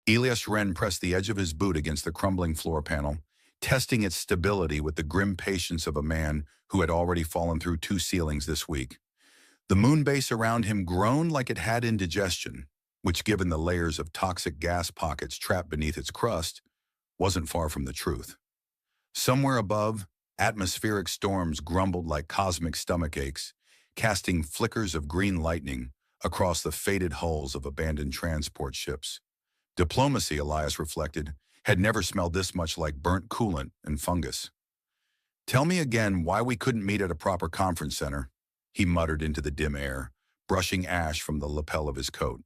Elias Wren pressed the edge of his boot against the crumbling floor panel, testing its stability with the grim patience of a man who had already fallen through 2 ceilings this week. The moon base around him groaned like it had indigestion, which, given the layers of toxic gas pockets trapped beneath its crust, wasn't far from the truth. Somewhere above, atmospheric storms grumbled like cosmic stomachaches, casting flickers of green lightning across the faded hulls of abandoned transport ships. Diplomacy, Elias reflected, had never smelled this much like burnt coolant and fungus. "Tell me again why we couldn't meet at a proper conference center," he muttered into the dim air, brushing ash from the lapel of his coat.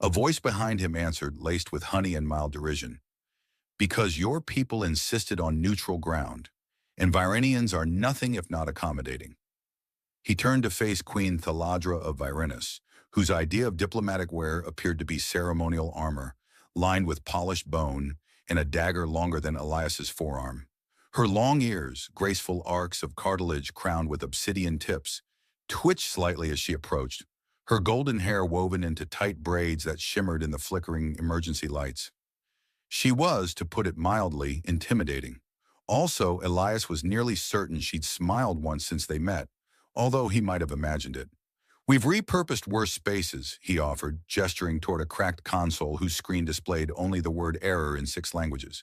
A voice behind him answered, laced with honey and mild derision. "Because your people insisted on neutral ground, and Virinians are nothing if not accommodating." He turned to face Queen Thaladra of Virinus, whose idea of diplomatic wear appeared to be ceremonial armor, lined with polished bone and a dagger longer than Elias's forearm. Her long ears, graceful arcs of cartilage crowned with obsidian tips, twitched slightly as she approached, her golden hair woven into tight braids that shimmered in the flickering emergency lights. She was, to put it mildly, intimidating. Also, Elias was nearly certain she'd smiled once since they met, although he might have imagined it. "We've repurposed worse spaces," he offered, gesturing toward a cracked console whose screen displayed only the word error in 6 languages.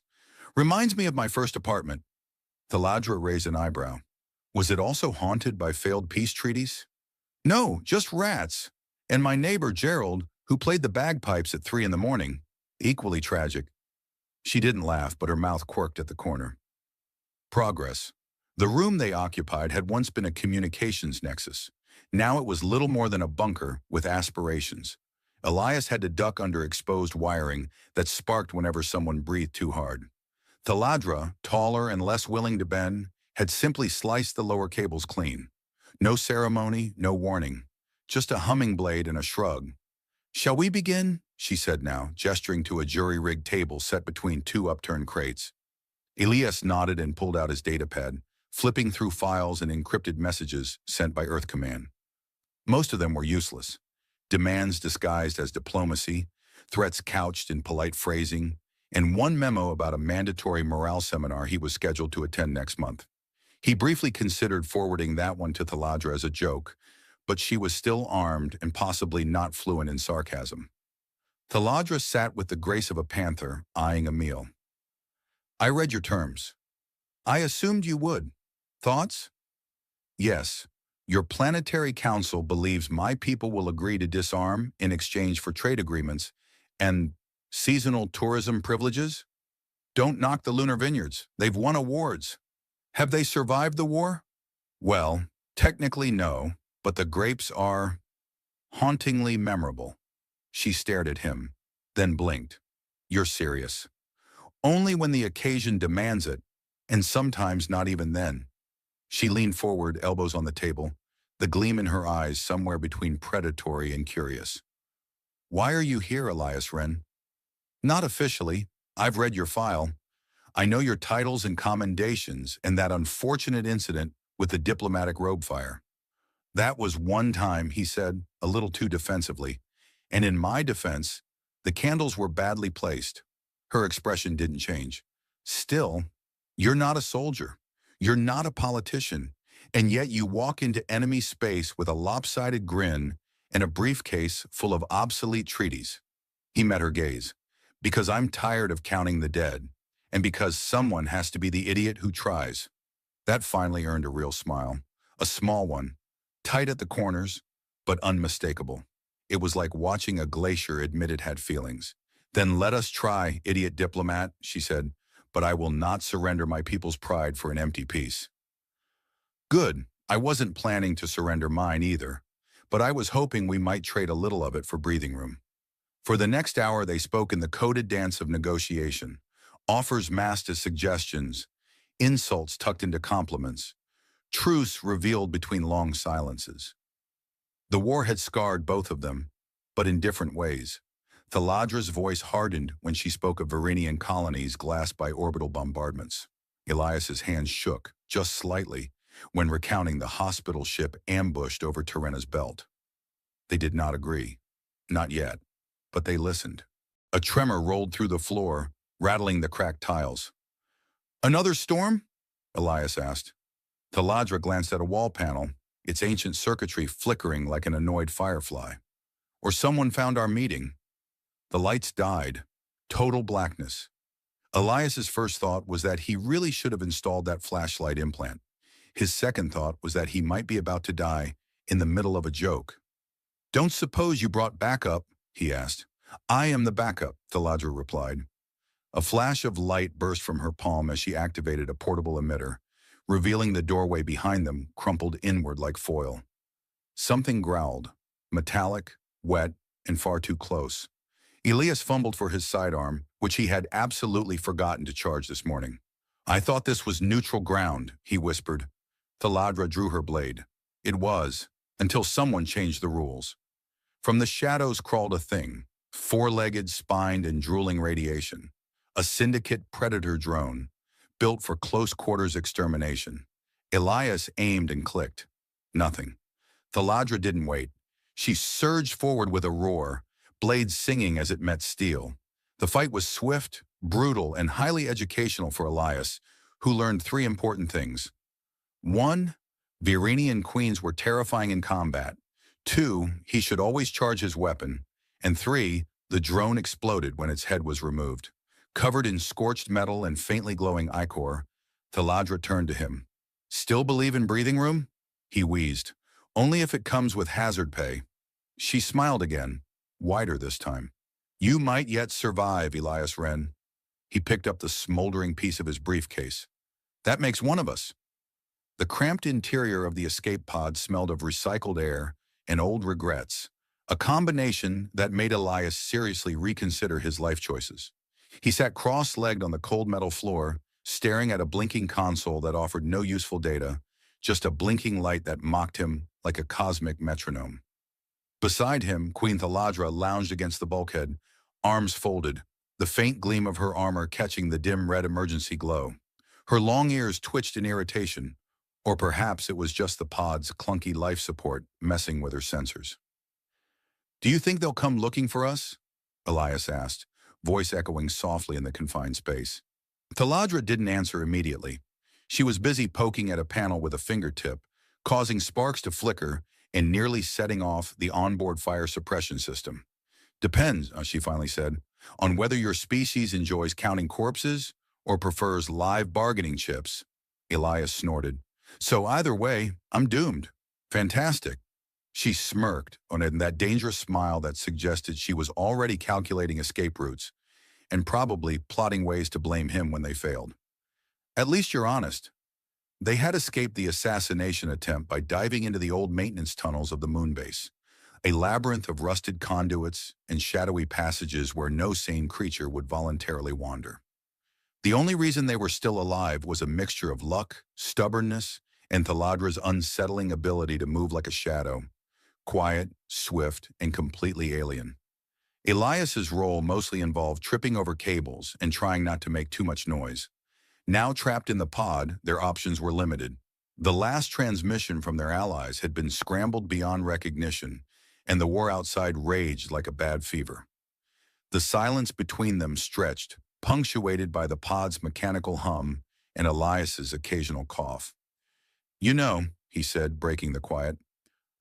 "Reminds me of my first apartment." Thaladra raised an eyebrow. "Was it also haunted by failed peace treaties?" "No, just rats. And my neighbor, Gerald, who played the bagpipes at 3 in the morning. Equally tragic." She didn't laugh, but her mouth quirked at the corner. Progress. The room they occupied had once been a communications nexus. Now it was little more than a bunker with aspirations. Elias had to duck under exposed wiring that sparked whenever someone breathed too hard. Thaladra, taller and less willing to bend, had simply sliced the lower cables clean. No ceremony, no warning. Just a humming blade and a shrug. "Shall we begin?" she said now, gesturing to a jury-rigged table set between 2 upturned crates. Elias nodded and pulled out his datapad, flipping through files and encrypted messages sent by Earth Command. Most of them were useless. Demands disguised as diplomacy, threats couched in polite phrasing, and one memo about a mandatory morale seminar he was scheduled to attend next month. He briefly considered forwarding that one to Thaladra as a joke, but she was still armed and possibly not fluent in sarcasm. Thaladra sat with the grace of a panther, eyeing a meal. "I read your terms. I assumed you would. Thoughts?" "Yes. Your planetary council believes my people will agree to disarm in exchange for trade agreements and seasonal tourism privileges? Don't knock the lunar vineyards. They've won awards. Have they survived the war? Well, technically no, but the grapes are hauntingly memorable." She stared at him, then blinked. "You're serious." "Only when the occasion demands it, and sometimes not even then." She leaned forward, elbows on the table, the gleam in her eyes somewhere between predatory and curious. "Why are you here, Elias Wren?" "Not officially. I've read your file. I know your titles and commendations and that unfortunate incident with the diplomatic robe fire." "That was one time," he said, a little too defensively. "And in my defense, the candles were badly placed." Her expression didn't change. "Still, you're not a soldier. You're not a politician. And yet you walk into enemy space with a lopsided grin and a briefcase full of obsolete treaties." He met her gaze. "Because I'm tired of counting the dead, and because someone has to be the idiot who tries." That finally earned a real smile. A small one, tight at the corners, but unmistakable. It was like watching a glacier admit it had feelings. "Then let us try, idiot diplomat," she said, "but I will not surrender my people's pride for an empty peace." "Good. I wasn't planning to surrender mine either, but I was hoping we might trade a little of it for breathing room." For the next hour they spoke in the coded dance of negotiation, offers masked as suggestions, insults tucked into compliments, truce revealed between long silences. The war had scarred both of them, but in different ways. Thaladra's voice hardened when she spoke of Varinian colonies glassed by orbital bombardments. Elias's hands shook, just slightly, when recounting the hospital ship ambushed over Terena's belt. They did not agree. Not yet. But they listened. A tremor rolled through the floor, rattling the cracked tiles. "Another storm?" Elias asked. Taladra glanced at a wall panel, its ancient circuitry flickering like an annoyed firefly. "Or someone found our meeting." The lights died. Total blackness. Elias's first thought was that he really should have installed that flashlight implant. His second thought was that he might be about to die in the middle of a joke. "Don't suppose you brought backup?" he asked. "I am the backup," Taladra replied. A flash of light burst from her palm as she activated a portable emitter, revealing the doorway behind them crumpled inward like foil. Something growled, metallic, wet, and far too close. Elias fumbled for his sidearm, which he had absolutely forgotten to charge this morning. "I thought this was neutral ground," he whispered. Taladra drew her blade. It was, until someone changed the rules. From the shadows crawled a thing, four-legged, spined, and drooling radiation. A syndicate predator drone, built for close-quarters extermination. Elias aimed and clicked. Nothing. Taladra didn't wait. She surged forward with a roar, blades singing as it met steel. The fight was swift, brutal, and highly educational for Elias, who learned three important things. 1. Virinian queens were terrifying in combat. 2. He should always charge his weapon. And 3. The drone exploded when its head was removed. Covered in scorched metal and faintly glowing ichor, Taladra turned to him. "Still believe in breathing room?" He wheezed. "Only if it comes with hazard pay." She smiled again, wider this time. "You might yet survive, Elias Wren." He picked up the smoldering piece of his briefcase. "That makes one of us." The cramped interior of the escape pod smelled of recycled air and old regrets, a combination that made Elias seriously reconsider his life choices. He sat cross-legged on the cold metal floor, staring at a blinking console that offered no useful data, just a blinking light that mocked him like a cosmic metronome. Beside him, Queen Taladra lounged against the bulkhead, arms folded, the faint gleam of her armor catching the dim red emergency glow. Her long ears twitched in irritation, or perhaps it was just the pod's clunky life support messing with her sensors. "Do you think they'll come looking for us?" Elias asked, voice echoing softly in the confined space. Taladra didn't answer immediately. She was busy poking at a panel with a fingertip, causing sparks to flicker and nearly setting off the onboard fire suppression system. "Depends," she finally said, "on whether your species enjoys counting corpses or prefers live bargaining chips." Elias snorted. "So either way, I'm doomed." "Fantastic." She smirked in that dangerous smile that suggested she was already calculating escape routes and probably plotting ways to blame him when they failed. "At least you're honest." They had escaped the assassination attempt by diving into the old maintenance tunnels of the moon base, a labyrinth of rusted conduits and shadowy passages where no sane creature would voluntarily wander. The only reason they were still alive was a mixture of luck, stubbornness, and Thaladra's unsettling ability to move like a shadow, quiet, swift, and completely alien. Elias's role mostly involved tripping over cables and trying not to make too much noise. Now trapped in the pod, their options were limited. The last transmission from their allies had been scrambled beyond recognition, and the war outside raged like a bad fever. The silence between them stretched, punctuated by the pod's mechanical hum and Elias's occasional cough. "You know," he said, breaking the quiet,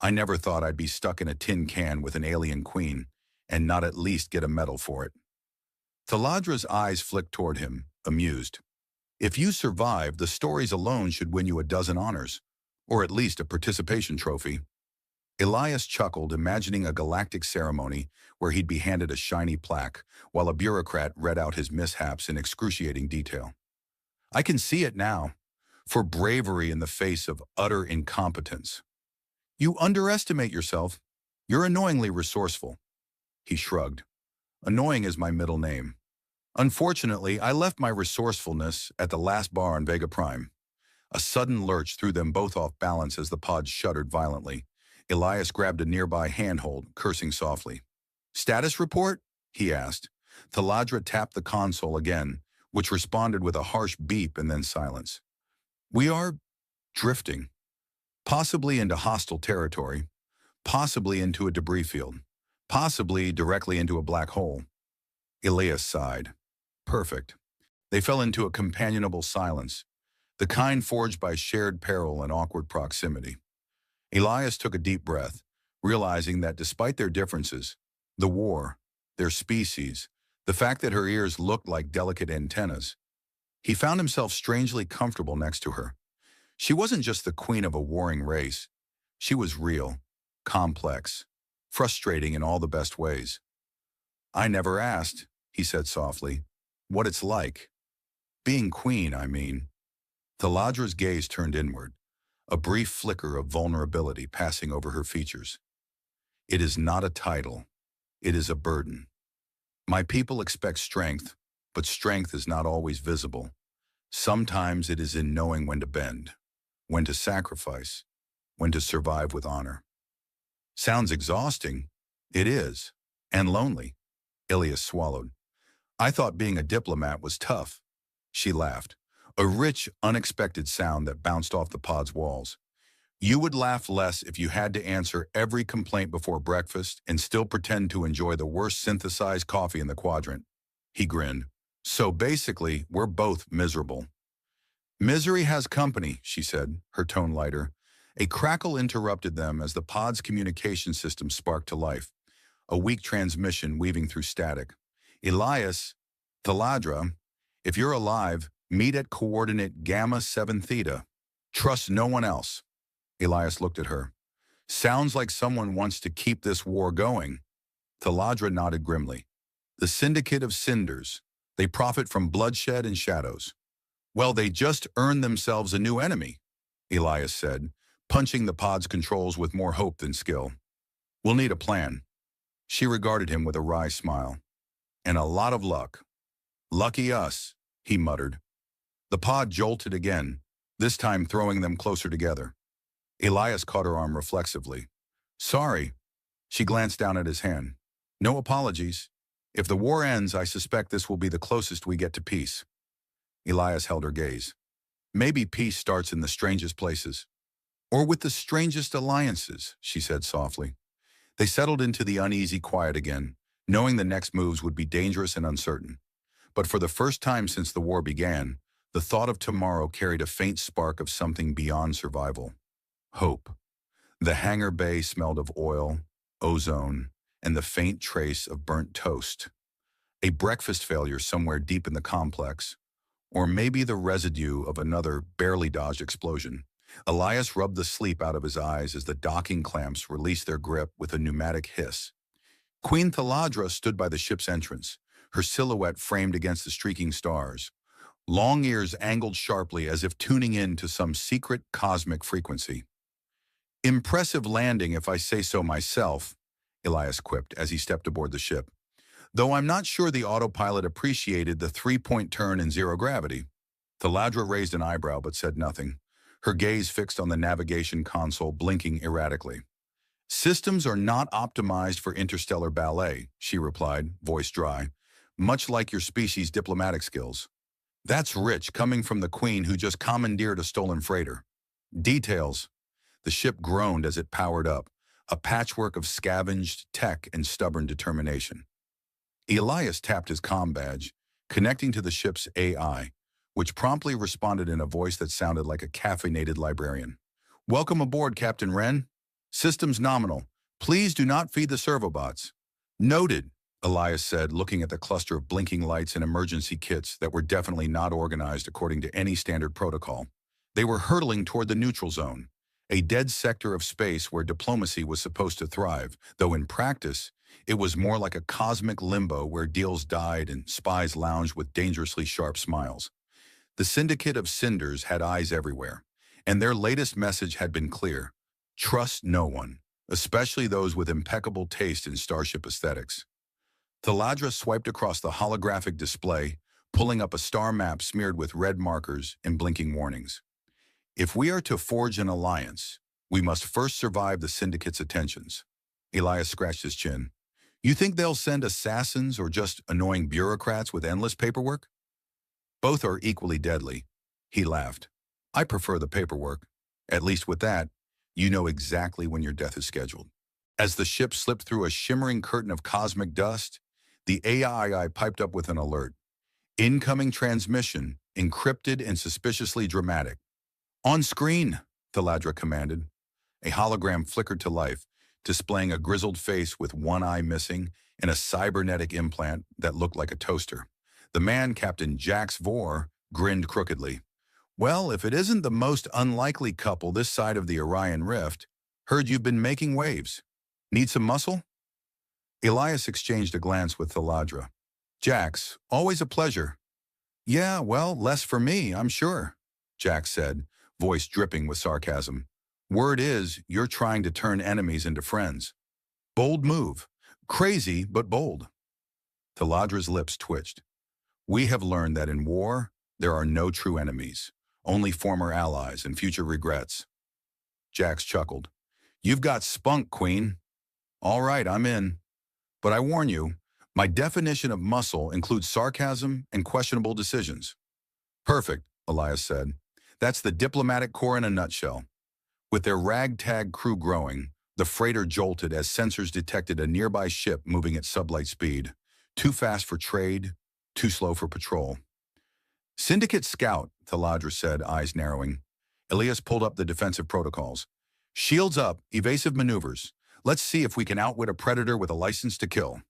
"I never thought I'd be stuck in a tin can with an alien queen and not at least get a medal for it." Thaladra's eyes flicked toward him, amused. "If you survive, the stories alone should win you a dozen honors, or at least a participation trophy." Elias chuckled, imagining a galactic ceremony where he'd be handed a shiny plaque, while a bureaucrat read out his mishaps in excruciating detail. "I can see it now. For bravery in the face of utter incompetence." "You underestimate yourself. You're annoyingly resourceful." He shrugged. "Annoying is my middle name. Unfortunately, I left my resourcefulness at the last bar on Vega Prime." A sudden lurch threw them both off balance as the pod shuddered violently. Elias grabbed a nearby handhold, cursing softly. "Status report?" he asked. Taladra tapped the console again, which responded with a harsh beep and then silence. "We are drifting. Possibly into hostile territory. Possibly into a debris field. Possibly directly into a black hole." Elias sighed. Perfect. They fell into a companionable silence, the kind forged by shared peril and awkward proximity. Elias took a deep breath, realizing that despite their differences, the war, their species, the fact that her ears looked like delicate antennas, he found himself strangely comfortable next to her. She wasn't just the queen of a warring race. She was real, complex, frustrating in all the best ways. I never asked, he said softly, what it's like. Being queen, I mean. Thaladra's gaze turned inward, a brief flicker of vulnerability passing over her features. It is not a title. It is a burden. My people expect strength, but strength is not always visible. Sometimes it is in knowing when to bend, when to sacrifice, when to survive with honor. Sounds exhausting. It is. And lonely. Ilias swallowed. I thought being a diplomat was tough. She laughed, a rich, unexpected sound that bounced off the pod's walls. You would laugh less if you had to answer every complaint before breakfast and still pretend to enjoy the worst synthesized coffee in the quadrant. He grinned. So basically, we're both miserable. Misery has company, she said, her tone lighter. A crackle interrupted them as the pod's communication system sparked to life, a weak transmission weaving through static. Elias, Thaladra, if you're alive, meet at coordinate gamma 7 theta. Trust no one else. Elias looked at her. Sounds like someone wants to keep this war going. Thaladra nodded grimly. The Syndicate of Cinders. They profit from bloodshed and shadows. Well, they just earned themselves a new enemy, Elias said, punching the pod's controls with more hope than skill. We'll need a plan. She regarded him with a wry smile. And a lot of luck. Lucky us, he muttered. The pod jolted again, this time throwing them closer together. Elias caught her arm reflexively. Sorry. She glanced down at his hand. No apologies. If the war ends, I suspect this will be the closest we get to peace. Elias held her gaze. Maybe peace starts in the strangest places. Or with the strangest alliances, she said softly. They settled into the uneasy quiet again, knowing the next moves would be dangerous and uncertain. But for the first time since the war began, the thought of tomorrow carried a faint spark of something beyond survival. Hope. The hangar bay smelled of oil, ozone, and the faint trace of burnt toast. A breakfast failure somewhere deep in the complex, or maybe the residue of another barely dodged explosion. Elias rubbed the sleep out of his eyes as the docking clamps released their grip with a pneumatic hiss. Queen Thaladra stood by the ship's entrance, her silhouette framed against the streaking stars, long ears angled sharply as if tuning in to some secret cosmic frequency. Impressive landing, if I say so myself, Elias quipped as he stepped aboard the ship, though I'm not sure the autopilot appreciated the three-point turn in zero gravity. Thaladra raised an eyebrow but said nothing, her gaze fixed on the navigation console, blinking erratically. Systems are not optimized for interstellar ballet, she replied, voice dry, much like your species' diplomatic skills. That's rich, coming from the queen who just commandeered a stolen freighter. Details. The ship groaned as it powered up, a patchwork of scavenged tech and stubborn determination. Elias tapped his comm badge, connecting to the ship's AI, which promptly responded in a voice that sounded like a caffeinated librarian. Welcome aboard, Captain Wren. Systems nominal. Please do not feed the servobots. Noted, Elias said, looking at the cluster of blinking lights and emergency kits that were definitely not organized according to any standard protocol. They were hurtling toward the neutral zone, a dead sector of space where diplomacy was supposed to thrive, though in practice, it was more like a cosmic limbo where deals died and spies lounged with dangerously sharp smiles. The Syndicate of Cinders had eyes everywhere, and their latest message had been clear. Trust no one, especially those with impeccable taste in starship aesthetics. Thaladra swiped across the holographic display, pulling up a star map smeared with red markers and blinking warnings. If we are to forge an alliance, we must first survive the Syndicate's attentions. Elias scratched his chin. You think they'll send assassins or just annoying bureaucrats with endless paperwork? Both are equally deadly. He laughed. I prefer the paperwork. At least with that, you know exactly when your death is scheduled. As the ship slipped through a shimmering curtain of cosmic dust, The AI piped up with an alert. Incoming transmission, encrypted and suspiciously dramatic. On screen, Thaladra commanded. A hologram flickered to life, displaying a grizzled face with one eye missing and a cybernetic implant that looked like a toaster. The man, Captain Jax Vor, grinned crookedly. Well, if it isn't the most unlikely couple this side of the Orion Rift, heard you've been making waves. Need some muscle? Elias exchanged a glance with Thaladra. Jax, always a pleasure. Yeah, well, less for me, I'm sure, Jax said, voice dripping with sarcasm. Word is, you're trying to turn enemies into friends. Bold move. Crazy, but bold. Thaladra's lips twitched. We have learned that in war, there are no true enemies, only former allies and future regrets. Jax chuckled. You've got spunk, Queen. All right, I'm in. But I warn you, my definition of muscle includes sarcasm and questionable decisions. Perfect, Elias said. That's the diplomatic corps in a nutshell. With their ragtag crew growing, the freighter jolted as sensors detected a nearby ship moving at sublight speed. Too fast for trade, too slow for patrol. Syndicate Scout, Thaladra said, eyes narrowing. Elias pulled up the defensive protocols. Shields up, evasive maneuvers. Let's see if we can outwit a predator with a license to kill.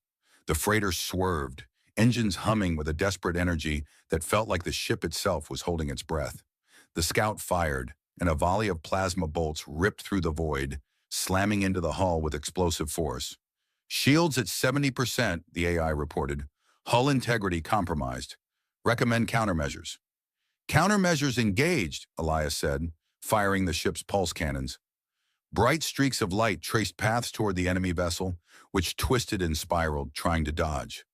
The freighter swerved, engines humming with a desperate energy that felt like the ship itself was holding its breath. The Scout fired, and a volley of plasma bolts ripped through the void, slamming into the hull with explosive force. Shields at 70%, the AI reported. Hull integrity compromised. Recommend countermeasures. Countermeasures engaged, Elias said, firing the ship's pulse cannons. Bright streaks of light traced paths toward the enemy vessel, which twisted and spiraled, trying to dodge.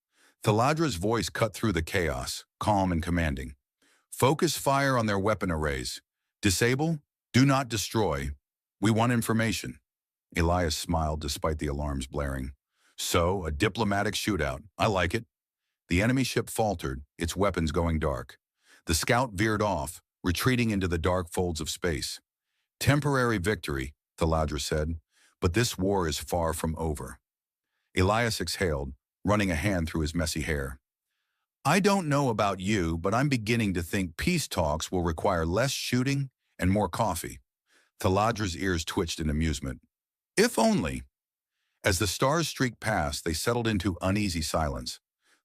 Thaladra's voice cut through the chaos, calm and commanding. Focus fire on their weapon arrays. Disable, do not destroy. We want information. Elias smiled despite the alarms blaring. So, a diplomatic shootout. I like it. The enemy ship faltered, its weapons going dark. The Scout veered off, retreating into the dark folds of space. Temporary victory, Thaladra said, but this war is far from over. Elias exhaled, running a hand through his messy hair. I don't know about you, but I'm beginning to think peace talks will require less shooting and more coffee. Thaladra's ears twitched in amusement. If only. As the stars streaked past, they settled into uneasy silence.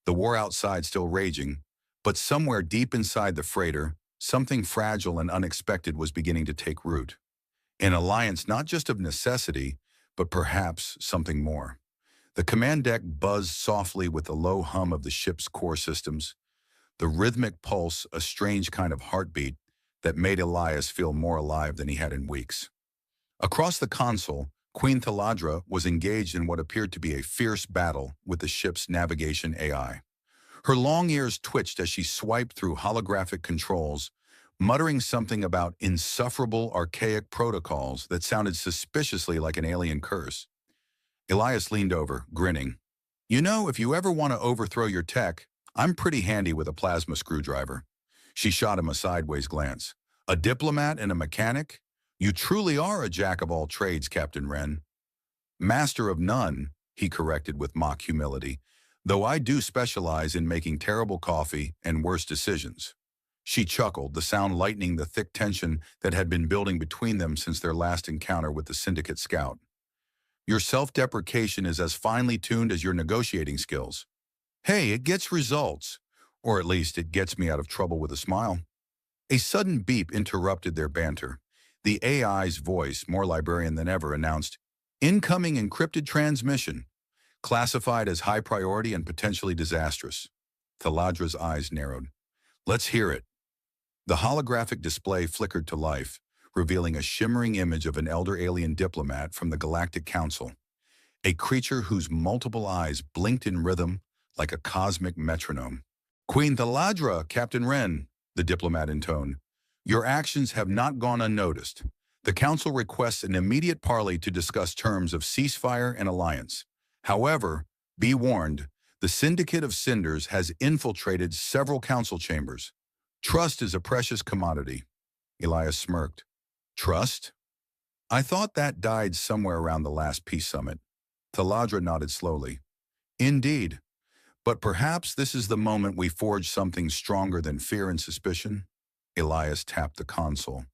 The war outside still raging, but somewhere deep inside the freighter, something fragile and unexpected was beginning to take root. An alliance not just of necessity, but perhaps something more. The command deck buzzed softly with the low hum of the ship's core systems, the rhythmic pulse a strange kind of heartbeat that made Elias feel more alive than he had in weeks. Across the console, Queen Thaladra was engaged in what appeared to be a fierce battle with the ship's navigation AI. Her long ears twitched as she swiped through holographic controls, muttering something about insufferable archaic protocols that sounded suspiciously like an alien curse. Elias leaned over, grinning. You know, if you ever want to overthrow your tech, I'm pretty handy with a plasma screwdriver. She shot him a sideways glance. A diplomat and a mechanic? You truly are a jack of all trades, Captain Wren. Master of none, he corrected with mock humility, though I do specialize in making terrible coffee and worse decisions. She chuckled, the sound lightening the thick tension that had been building between them since their last encounter with the Syndicate Scout. Your self-deprecation is as finely tuned as your negotiating skills. Hey, it gets results. Or at least it gets me out of trouble with a smile. A sudden beep interrupted their banter. The AI's voice, more librarian than ever, announced, Incoming encrypted transmission, classified as high priority and potentially disastrous. Thaladra's eyes narrowed. Let's hear it. The holographic display flickered to life, revealing a shimmering image of an elder alien diplomat from the Galactic Council, a creature whose multiple eyes blinked in rhythm like a cosmic metronome. Queen Thaladra, Captain Wren, the diplomat intoned. Your actions have not gone unnoticed. The Council requests an immediate parley to discuss terms of ceasefire and alliance. However, be warned, the Syndicate of Cinders has infiltrated several council chambers. Trust is a precious commodity. Elias smirked. Trust? I thought that died somewhere around the last peace summit. Thaladra nodded slowly. Indeed. But perhaps this is the moment we forge something stronger than fear and suspicion? Elias tapped the console.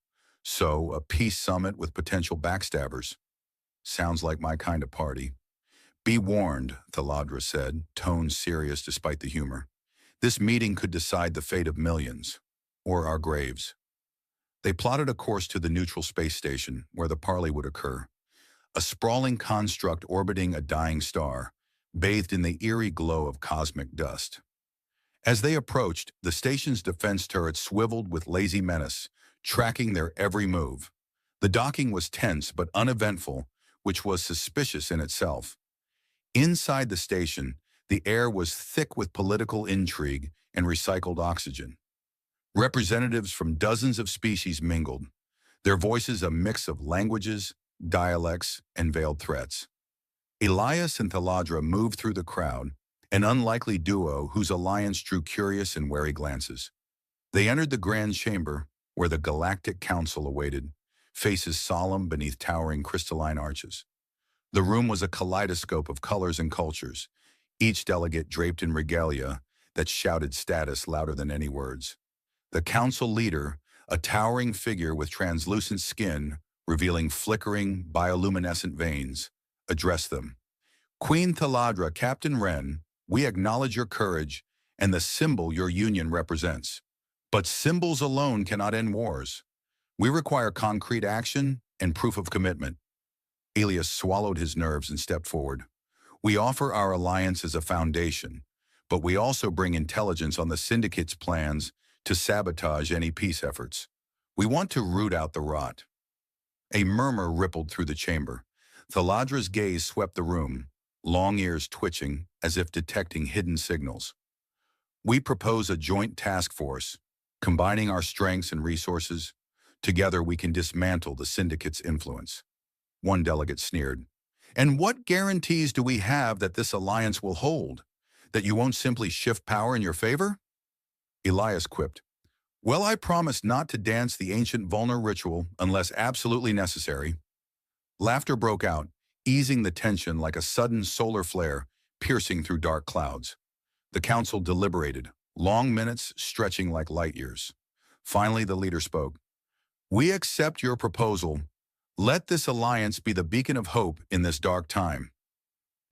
So, a peace summit with potential backstabbers. Sounds like my kind of party. Be warned, Thaladra said, tone serious despite the humor. This meeting could decide the fate of millions, or our graves. They plotted a course to the neutral space station, where the parley would occur. A sprawling construct orbiting a dying star, bathed in the eerie glow of cosmic dust. As they approached, the station's defense turret swiveled with lazy menace, tracking their every move. The docking was tense but uneventful, which was suspicious in itself. Inside the station, the air was thick with political intrigue and recycled oxygen. Representatives from dozens of species mingled, their voices a mix of languages, dialects, and veiled threats. Elias and Thaladra moved through the crowd, an unlikely duo whose alliance drew curious and wary glances. They entered the grand chamber, where the Galactic Council awaited, faces solemn beneath towering crystalline arches. The room was a kaleidoscope of colors and cultures, each delegate draped in regalia that shouted status louder than any words. The council leader, a towering figure with translucent skin revealing flickering bioluminescent veins, addressed them. Queen Thaladra, Captain Wren, we acknowledge your courage and the symbol your union represents. But symbols alone cannot end wars. We require concrete action and proof of commitment. Elias swallowed his nerves and stepped forward. We offer our alliance as a foundation, but we also bring intelligence on the syndicate's plans to sabotage any peace efforts. We want to root out the rot. A murmur rippled through the chamber. Thaladra's gaze swept the room, long ears twitching as if detecting hidden signals. We propose a joint task force, combining our strengths and resources. Together we can dismantle the syndicate's influence. One delegate sneered. And what guarantees do we have that this alliance will hold? That you won't simply shift power in your favor? Elias quipped. Well, I promise not to dance the ancient Vulnar ritual unless absolutely necessary. Laughter broke out, easing the tension like a sudden solar flare piercing through dark clouds. The council deliberated, long minutes stretching like light years. Finally, the leader spoke. We accept your proposal. Let this alliance be the beacon of hope in this dark time.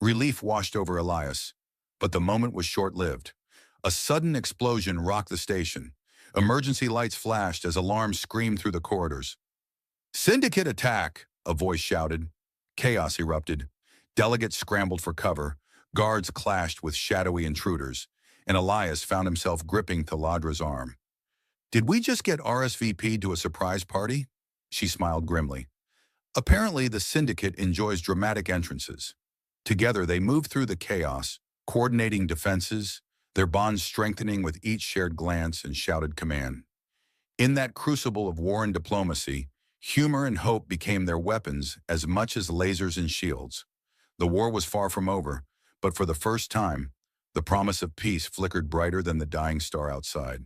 Relief washed over Elias, but the moment was short-lived. A sudden explosion rocked the station. Emergency lights flashed as alarms screamed through the corridors. Syndicate attack, a voice shouted. Chaos erupted. Delegates scrambled for cover. Guards clashed with shadowy intruders, and Elias found himself gripping Thaladra's arm. Did we just get RSVP'd to a surprise party? She smiled grimly. Apparently, the syndicate enjoys dramatic entrances. Together, they move through the chaos, coordinating defenses, their bonds strengthening with each shared glance and shouted command. In that crucible of war and diplomacy, humor and hope became their weapons as much as lasers and shields. The war was far from over, but for the first time, the promise of peace flickered brighter than the dying star outside.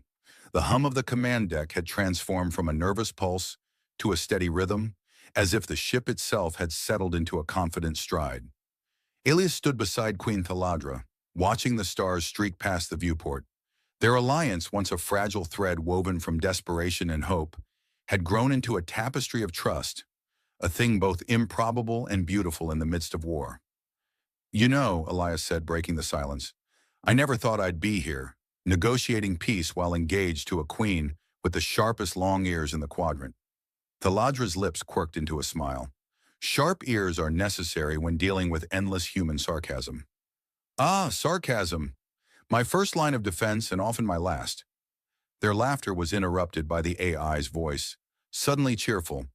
The hum of the command deck had transformed from a nervous pulse to a steady rhythm, as if the ship itself had settled into a confident stride. Elias stood beside Queen Thaladra, watching the stars streak past the viewport. Their alliance, once a fragile thread woven from desperation and hope, had grown into a tapestry of trust, a thing both improbable and beautiful in the midst of war. You know, Elias said, breaking the silence, I never thought I'd be here, negotiating peace while engaged to a queen with the sharpest long ears in the quadrant. Thaladra's lips quirked into a smile. Sharp ears are necessary when dealing with endless human sarcasm. Ah, sarcasm. My first line of defense and often my last. Their laughter was interrupted by the AI's voice, suddenly cheerful.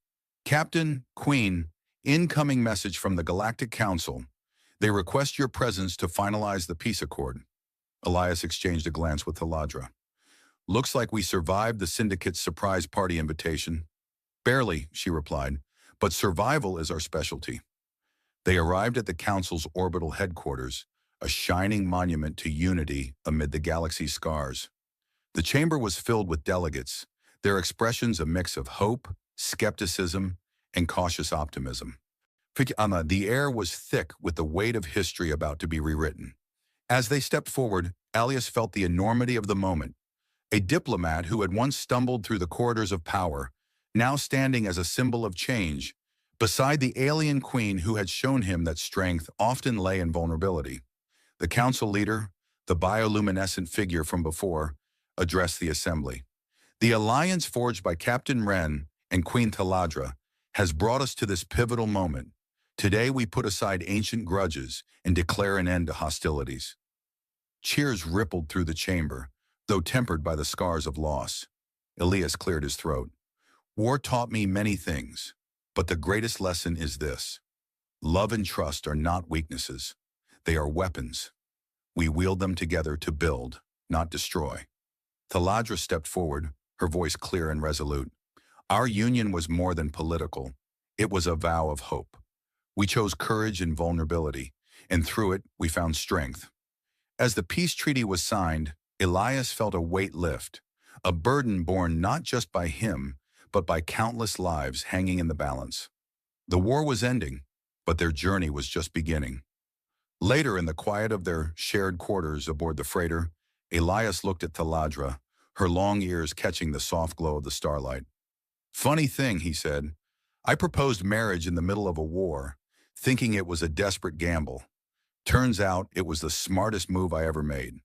Captain, Queen, incoming message from the Galactic Council. They request your presence to finalize the peace accord. Elias exchanged a glance with Thaladra. Looks like we survived the syndicate's surprise party invitation. Barely, she replied, but survival is our specialty. They arrived at the council's orbital headquarters, a shining monument to unity amid the galaxy's scars. The chamber was filled with delegates, their expressions a mix of hope, skepticism, and cautious optimism. The air was thick with the weight of history about to be rewritten. As they stepped forward, Alias felt the enormity of the moment. A diplomat who had once stumbled through the corridors of power, now standing as a symbol of change, beside the alien queen who had shown him that strength often lay in vulnerability. The council leader, the bioluminescent figure from before, addressed the assembly. The alliance forged by Captain Wren and Queen Taladra has brought us to this pivotal moment. Today we put aside ancient grudges and declare an end to hostilities. Cheers rippled through the chamber, though tempered by the scars of loss. Elias cleared his throat. War taught me many things, but the greatest lesson is this. Love and trust are not weaknesses. They are weapons. We wield them together to build, not destroy. Taladra stepped forward, her voice clear and resolute. Our union was more than political. It was a vow of hope. We chose courage and vulnerability, and through it, we found strength. As the peace treaty was signed, Elias felt a weight lift, a burden borne not just by him, but by countless lives hanging in the balance. The war was ending, but their journey was just beginning. Later, in the quiet of their shared quarters aboard the freighter, Elias looked at Taladra, her long ears catching the soft glow of the starlight. Funny thing, he said, I proposed marriage in the middle of a war, thinking it was a desperate gamble. Turns out it was the smartest move I ever made.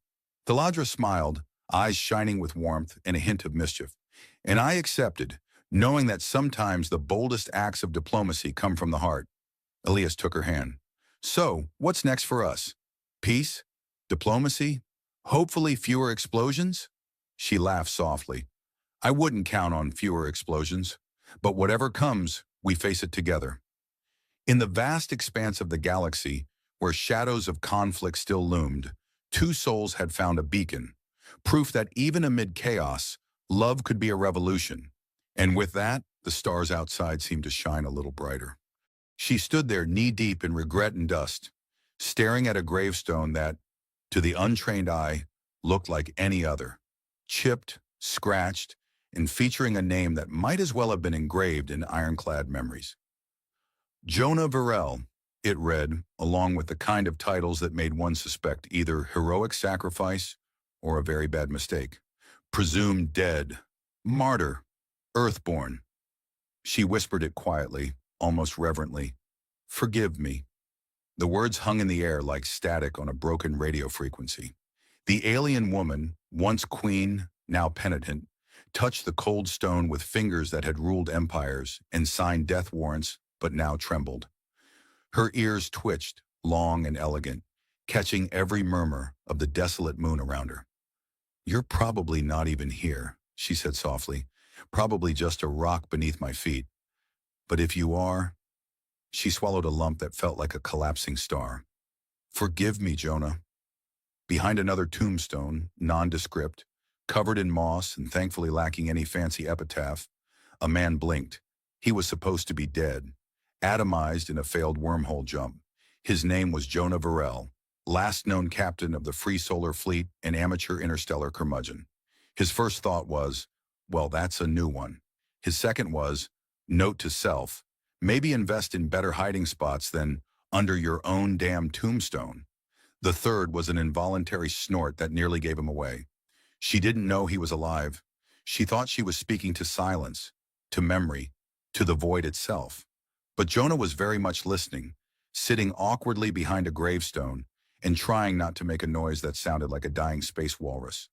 Taladra smiled, eyes shining with warmth and a hint of mischief. And I accepted, knowing that sometimes the boldest acts of diplomacy come from the heart. Elias took her hand. So, what's next for us? Peace? Diplomacy? Hopefully fewer explosions? She laughed softly. I wouldn't count on fewer explosions, but whatever comes, we face it together. In the vast expanse of the galaxy, where shadows of conflict still loomed, two souls had found a beacon, proof that even amid chaos, love could be a revolution. And with that, the stars outside seemed to shine a little brighter. She stood there knee-deep in regret and dust, staring at a gravestone that, to the untrained eye, looked like any other, chipped, scratched, and featuring a name that might as well have been engraved in ironclad memories. Jonah Varel, it read, along with the kind of titles that made one suspect either heroic sacrifice or a very bad mistake. Presumed dead, martyr, earthborn. She whispered it quietly, almost reverently. Forgive me. The words hung in the air like static on a broken radio frequency. The alien woman, once queen, now penitent, touched the cold stone with fingers that had ruled empires and signed death warrants, but now trembled. Her ears twitched, long and elegant, catching every murmur of the desolate moon around her. You're probably not even here, she said softly, probably just a rock beneath my feet. But if you are, she swallowed a lump that felt like a collapsing star. Forgive me, Jonah. Behind another tombstone, nondescript, covered in moss and thankfully lacking any fancy epitaph, a man blinked. He was supposed to be dead, atomized in a failed wormhole jump. His name was Jonah Varel, last known captain of the Free Solar Fleet and amateur interstellar curmudgeon. His first thought was, well, that's a new one. His second was, note to self, maybe invest in better hiding spots than under your own damn tombstone. The third was an involuntary snort that nearly gave him away. She didn't know he was alive. She thought she was speaking to silence, to memory, to the void itself. But Jonah was very much listening, sitting awkwardly behind a gravestone and trying not to make a noise that sounded like a dying space walrus.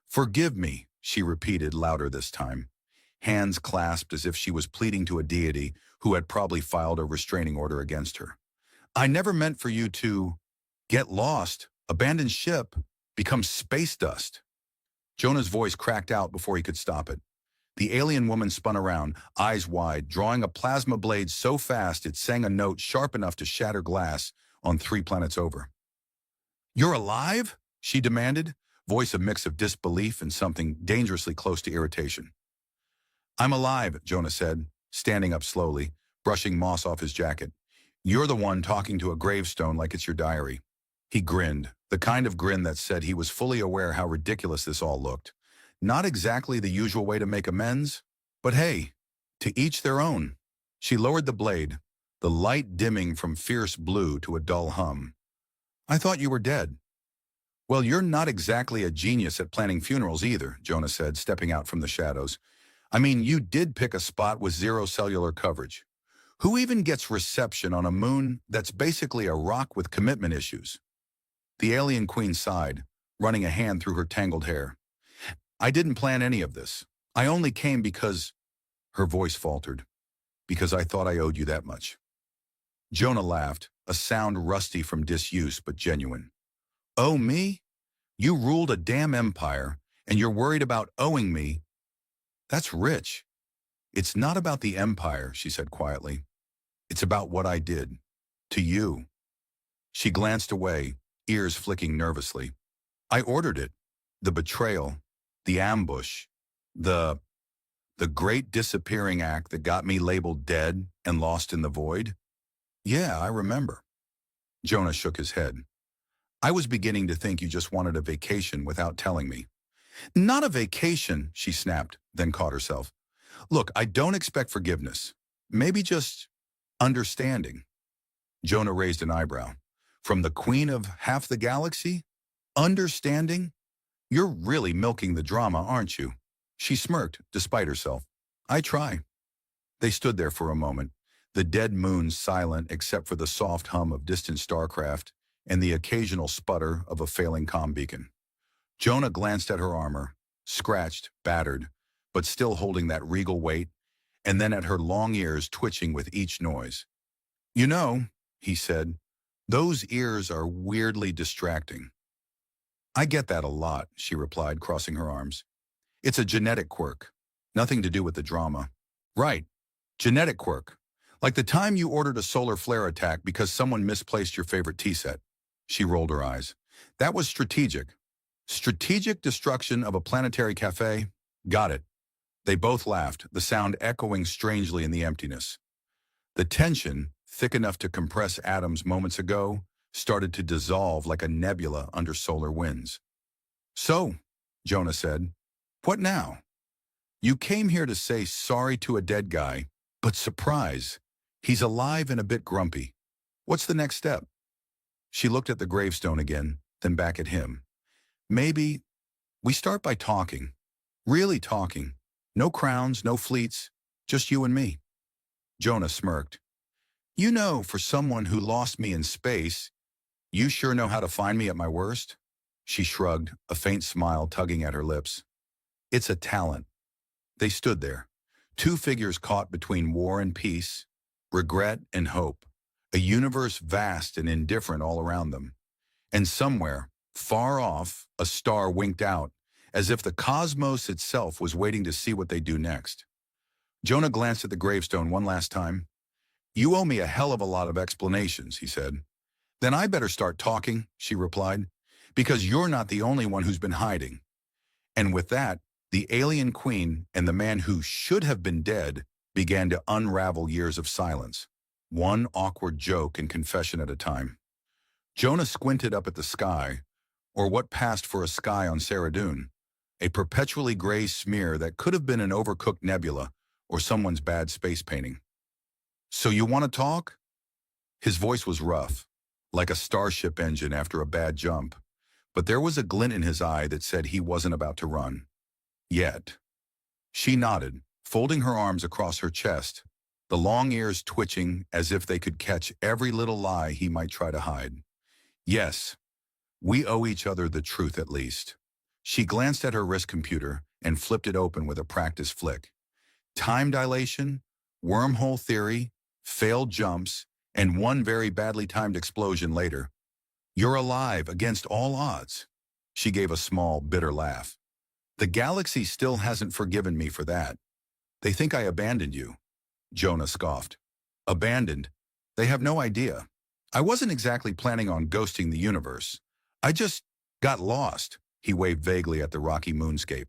Forgive me, she repeated louder this time, hands clasped as if she was pleading to a deity who had probably filed a restraining order against her. I never meant for you to get lost, abandon ship, become space dust. Jonah's voice cracked out before he could stop it. The alien woman spun around, eyes wide, drawing a plasma blade so fast it sang a note sharp enough to shatter glass on 3 planets over. You're alive? She demanded, voice a mix of disbelief and something dangerously close to irritation. I'm alive, Jonah said, standing up slowly, brushing moss off his jacket. You're the one talking to a gravestone like it's your diary. He grinned, the kind of grin that said he was fully aware how ridiculous this all looked. Not exactly the usual way to make amends, but hey, to each their own. She lowered the blade, the light dimming from fierce blue to a dull hum. I thought you were dead. Well, you're not exactly a genius at planning funerals either, Jonah said, stepping out from the shadows. I mean, you did pick a spot with zero cellular coverage. Who even gets reception on a moon that's basically a rock with commitment issues? The alien queen sighed, running a hand through her tangled hair. I didn't plan any of this. I only came because, her voice faltered, because I thought I owed you that much. Jonah laughed, a sound rusty from disuse but genuine. Oh, me? You ruled a damn empire, and you're worried about owing me? That's rich. It's not about the empire, she said quietly. It's about what I did. To you. She glanced away, ears flicking nervously. I ordered it. The betrayal. The ambush. The great disappearing act that got me labeled dead and lost in the void? Yeah, I remember. Jonah shook his head. I was beginning to think you just wanted a vacation without telling me. Not a vacation, she snapped, then caught herself. Look, I don't expect forgiveness. Maybe just understanding. Jonah raised an eyebrow. From the queen of half the galaxy? Understanding? You're really milking the drama, aren't you? She smirked, despite herself. I try. They stood there for a moment, the dead moon silent except for the soft hum of distant starcraft and the occasional sputter of a failing comm beacon. Jonah glanced at her armor, scratched, battered, but still holding that regal weight, and then at her long ears twitching with each noise. You know, he said, those ears are weirdly distracting. I get that a lot, she replied, crossing her arms. It's a genetic quirk. Nothing to do with the drama. Right. Genetic quirk. Like the time you ordered a solar flare attack because someone misplaced your favorite tea set. She rolled her eyes. That was strategic. Strategic destruction of a planetary cafe? Got it. They both laughed, the sound echoing strangely in the emptiness. The tension, thick enough to compress atoms moments ago, started to dissolve like a nebula under solar winds. So, Jonah said, what now? You came here to say sorry to a dead guy, but surprise, he's alive and a bit grumpy. What's the next step? She looked at the gravestone again, then back at him. Maybe we start by talking. Really talking. No crowns, no fleets, just you and me. Jonah smirked. You know, for someone who lost me in space, you sure know how to find me at my worst? She shrugged, a faint smile tugging at her lips. It's a talent. They stood there, two figures caught between war and peace, regret and hope, a universe vast and indifferent all around them. And somewhere, far off, a star winked out, as if the cosmos itself was waiting to see what they do next. Jonah glanced at the gravestone one last time. You owe me a hell of a lot of explanations, he said. Then I better start talking, she replied, because you're not the only one who's been hiding. And with that, the alien queen and the man who should have been dead began to unravel years of silence, one awkward joke and confession at a time. Jonah squinted up at the sky, or what passed for a sky on Saradoon, a perpetually gray smear that could have been an overcooked nebula or someone's bad space painting. So you want to talk? His voice was rough, like a starship engine after a bad jump, but there was a glint in his eye that said he wasn't about to run. Yet. She nodded, folding her arms across her chest, the long ears twitching as if they could catch every little lie he might try to hide. Yes, we owe each other the truth at least. She glanced at her wrist computer and flipped it open with a practice flick. Time dilation, wormhole theory, failed jumps, and one very badly timed explosion later. You're alive against all odds. She gave a small, bitter laugh. The galaxy still hasn't forgiven me for that. They think I abandoned you. Jonah scoffed. Abandoned? They have no idea. I wasn't exactly planning on ghosting the universe. I just got lost. He waved vaguely at the rocky moonscape.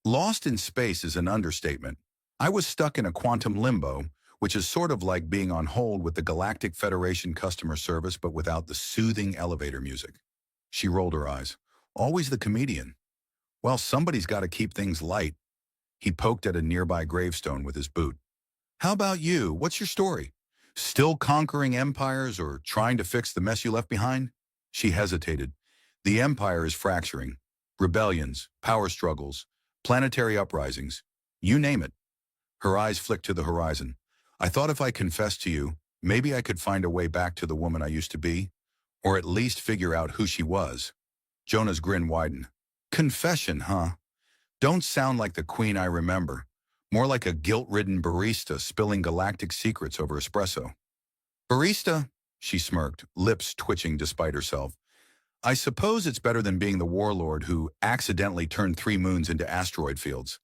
Lost in space is an understatement. I was stuck in a quantum limbo, which is sort of like being on hold with the Galactic Federation customer service but without the soothing elevator music. She rolled her eyes. Always the comedian. Well, somebody's got to keep things light. He poked at a nearby gravestone with his boot. How about you? What's your story? Still conquering empires or trying to fix the mess you left behind? She hesitated, The Empire is fracturing. Rebellions, power struggles, planetary uprisings. You name it. Her eyes flicked to the horizon. I thought if I confessed to you, maybe I could find a way back to the woman I used to be, or at least figure out who she was. Jonah's grin widened. Confession, huh? Don't sound like the queen I remember. More like a guilt-ridden barista spilling galactic secrets over espresso. Barista? She smirked, lips twitching despite herself. I suppose it's better than being the warlord who accidentally turned 3 moons into asteroid fields.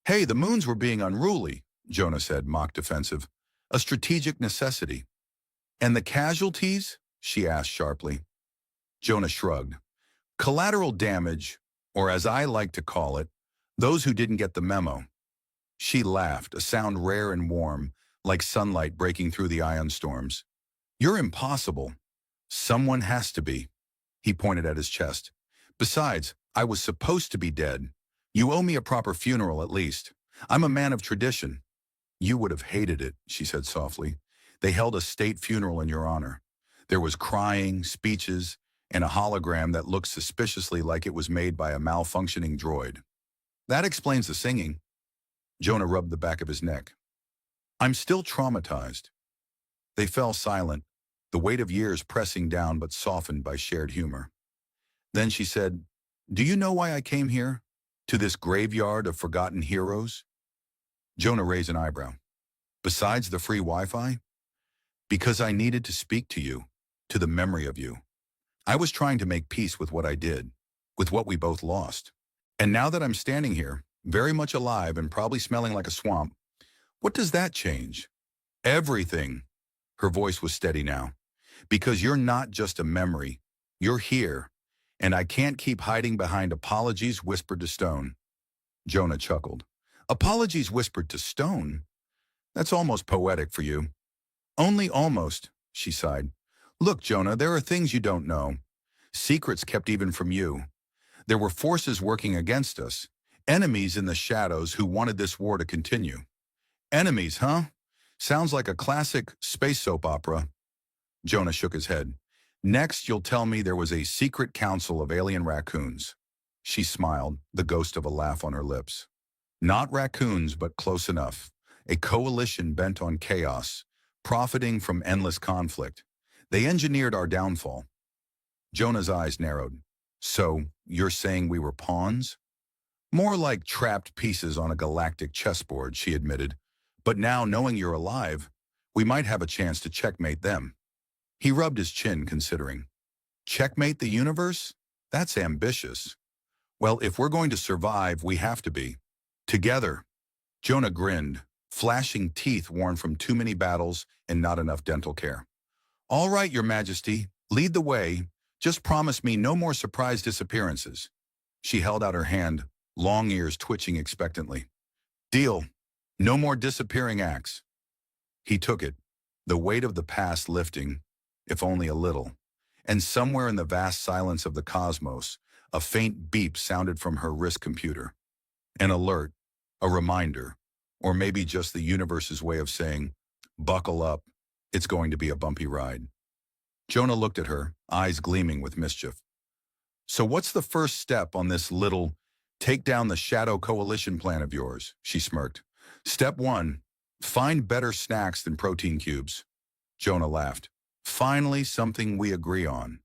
Hey, the moons were being unruly, Jonah said, mock defensive. A strategic necessity. And the casualties? She asked sharply. Jonah shrugged. Collateral damage, or as I like to call it, those who didn't get the memo. She laughed, a sound rare and warm, like sunlight breaking through the ion storms. You're impossible. Someone has to be. He pointed at his chest. Besides, I was supposed to be dead. You owe me a proper funeral at least. I'm a man of tradition. You would have hated it, she said softly. They held a state funeral in your honor. There was crying, speeches, and a hologram that looked suspiciously like it was made by a malfunctioning droid. That explains the singing. Jonah rubbed the back of his neck. I'm still traumatized. They fell silent, the weight of years pressing down but softened by shared humor. Then she said, Do you know why I came here? To this graveyard of forgotten heroes? Jonah raised an eyebrow. Besides the free Wi-Fi? Because I needed to speak to you, to the memory of you. I was trying to make peace with what I did, with what we both lost. And now that I'm standing here, very much alive and probably smelling like a swamp, what does that change? Everything. Her voice was steady now. Because you're not just a memory. You're here. And I can't keep hiding behind apologies whispered to stone. Jonah chuckled. Apologies whispered to stone? That's almost poetic for you. Only almost, she sighed. Look, Jonah, there are things you don't know. Secrets kept even from you. There were forces working against us. Enemies in the shadows who wanted this war to continue. Enemies, huh? Sounds like a classic space soap opera. Jonah shook his head. Next, you'll tell me there was a secret council of alien raccoons. She smiled, the ghost of a laugh on her lips. Not raccoons, but close enough. A coalition bent on chaos, profiting from endless conflict. They engineered our downfall. Jonah's eyes narrowed. So, you're saying we were pawns? More like trapped pieces on a galactic chessboard, she admitted. But now, knowing you're alive, we might have a chance to checkmate them. He rubbed his chin, considering. Checkmate the universe? That's ambitious. Well, if we're going to survive, we have to be. Together. Jonah grinned, flashing teeth worn from too many battles and not enough dental care. All right, Your Majesty, lead the way. Just promise me no more surprise disappearances. She held out her hand, long ears twitching expectantly. Deal. No more disappearing acts. He took it, the weight of the past lifting, if only a little. And somewhere in the vast silence of the cosmos, a faint beep sounded from her wrist computer. An alert, a reminder, or maybe just the universe's way of saying, buckle up, it's going to be a bumpy ride. Jonah looked at her, eyes gleaming with mischief. So what's the first step on this little take down the shadow coalition plan of yours? She smirked. Step 1, find better snacks than protein cubes. Jonah laughed. Finally, something we agree on.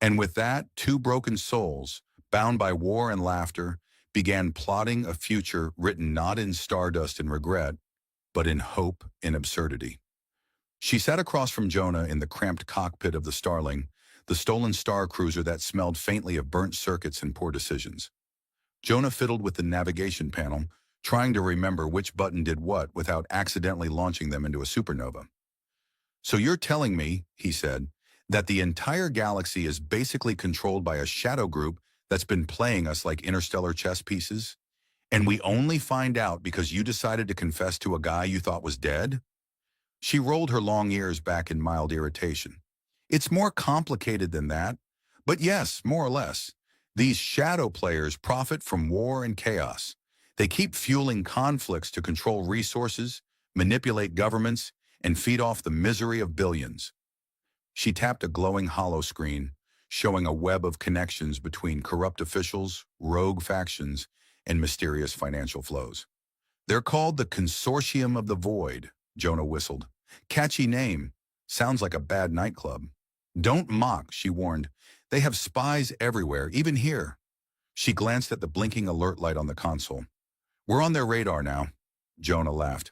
And with that, 2 broken souls, bound by war and laughter, began plotting a future written not in stardust and regret, but in hope and absurdity. She sat across from Jonah in the cramped cockpit of the Starling, the stolen star cruiser that smelled faintly of burnt circuits and poor decisions. Jonah fiddled with the navigation panel, trying to remember which button did what without accidentally launching them into a supernova. So you're telling me, he said, that the entire galaxy is basically controlled by a shadow group that's been playing us like interstellar chess pieces? And we only find out because you decided to confess to a guy you thought was dead? She rolled her long ears back in mild irritation. It's more complicated than that. But yes, more or less. These shadow players profit from war and chaos. They keep fueling conflicts to control resources, manipulate governments, and feed off the misery of billions. She tapped a glowing hollow screen, showing a web of connections between corrupt officials, rogue factions, and mysterious financial flows. They're called the Consortium of the Void, Jonah whistled. Catchy name. Sounds like a bad nightclub. Don't mock, she warned. They have spies everywhere, even here. She glanced at the blinking alert light on the console. We're on their radar now. Jonah laughed.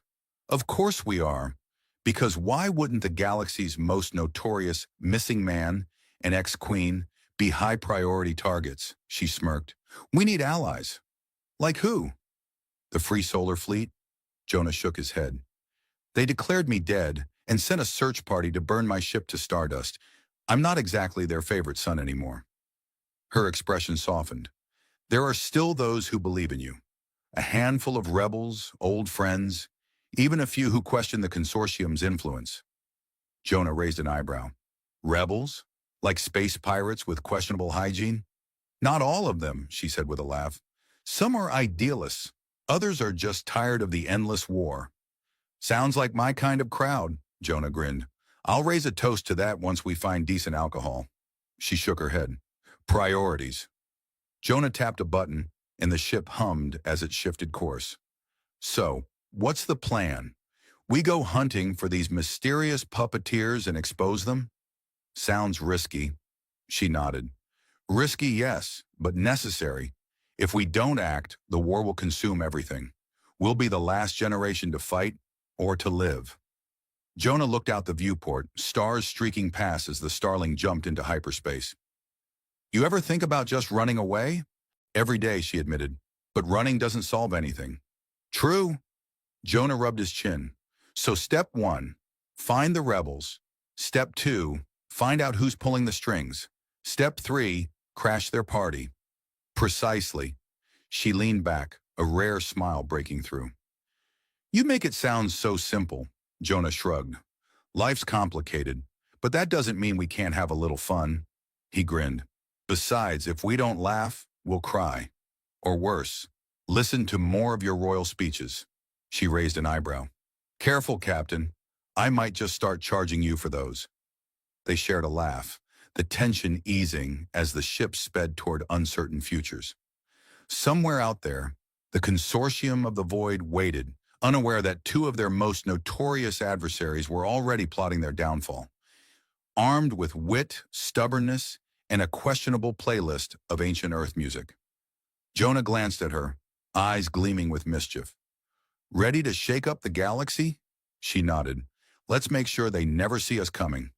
Of course we are. Because why wouldn't the galaxy's most notorious missing man and ex-queen be high-priority targets? She smirked. We need allies. Like who? The Free Solar Fleet? Jonah shook his head. They declared me dead and sent a search party to burn my ship to stardust. I'm not exactly their favorite son anymore. Her expression softened. There are still those who believe in you. A handful of rebels, old friends, even a few who question the consortium's influence. Jonah raised an eyebrow. Rebels? Like space pirates with questionable hygiene? Not all of them, she said with a laugh. Some are idealists. Others are just tired of the endless war. Sounds like my kind of crowd, Jonah grinned. I'll raise a toast to that once we find decent alcohol. She shook her head. Priorities. Jonah tapped a button, and the ship hummed as it shifted course. So, what's the plan? We go hunting for these mysterious puppeteers and expose them? Sounds risky. She nodded. Risky, yes, but necessary. If we don't act, the war will consume everything. We'll be the last generation to fight or to live. Jonah looked out the viewport, stars streaking past as the Starling jumped into hyperspace. You ever think about just running away? Every day, she admitted, but running doesn't solve anything. True. Jonah rubbed his chin. So step 1, find the rebels. Step 2, find out who's pulling the strings. Step 3, crash their party. Precisely. She leaned back, a rare smile breaking through. You make it sound so simple, Jonah shrugged. Life's complicated, but that doesn't mean we can't have a little fun. He grinned. Besides, if we don't laugh, we'll cry. Or worse, listen to more of your royal speeches. She raised an eyebrow. Careful, Captain. I might just start charging you for those. They shared a laugh, the tension easing as the ship sped toward uncertain futures. Somewhere out there, the Consortium of the Void waited, unaware that 2 of their most notorious adversaries were already plotting their downfall. Armed with wit, stubbornness, and a questionable playlist of ancient Earth music. Jonah glanced at her, eyes gleaming with mischief. Ready to shake up the galaxy? She nodded. Let's make sure they never see us coming.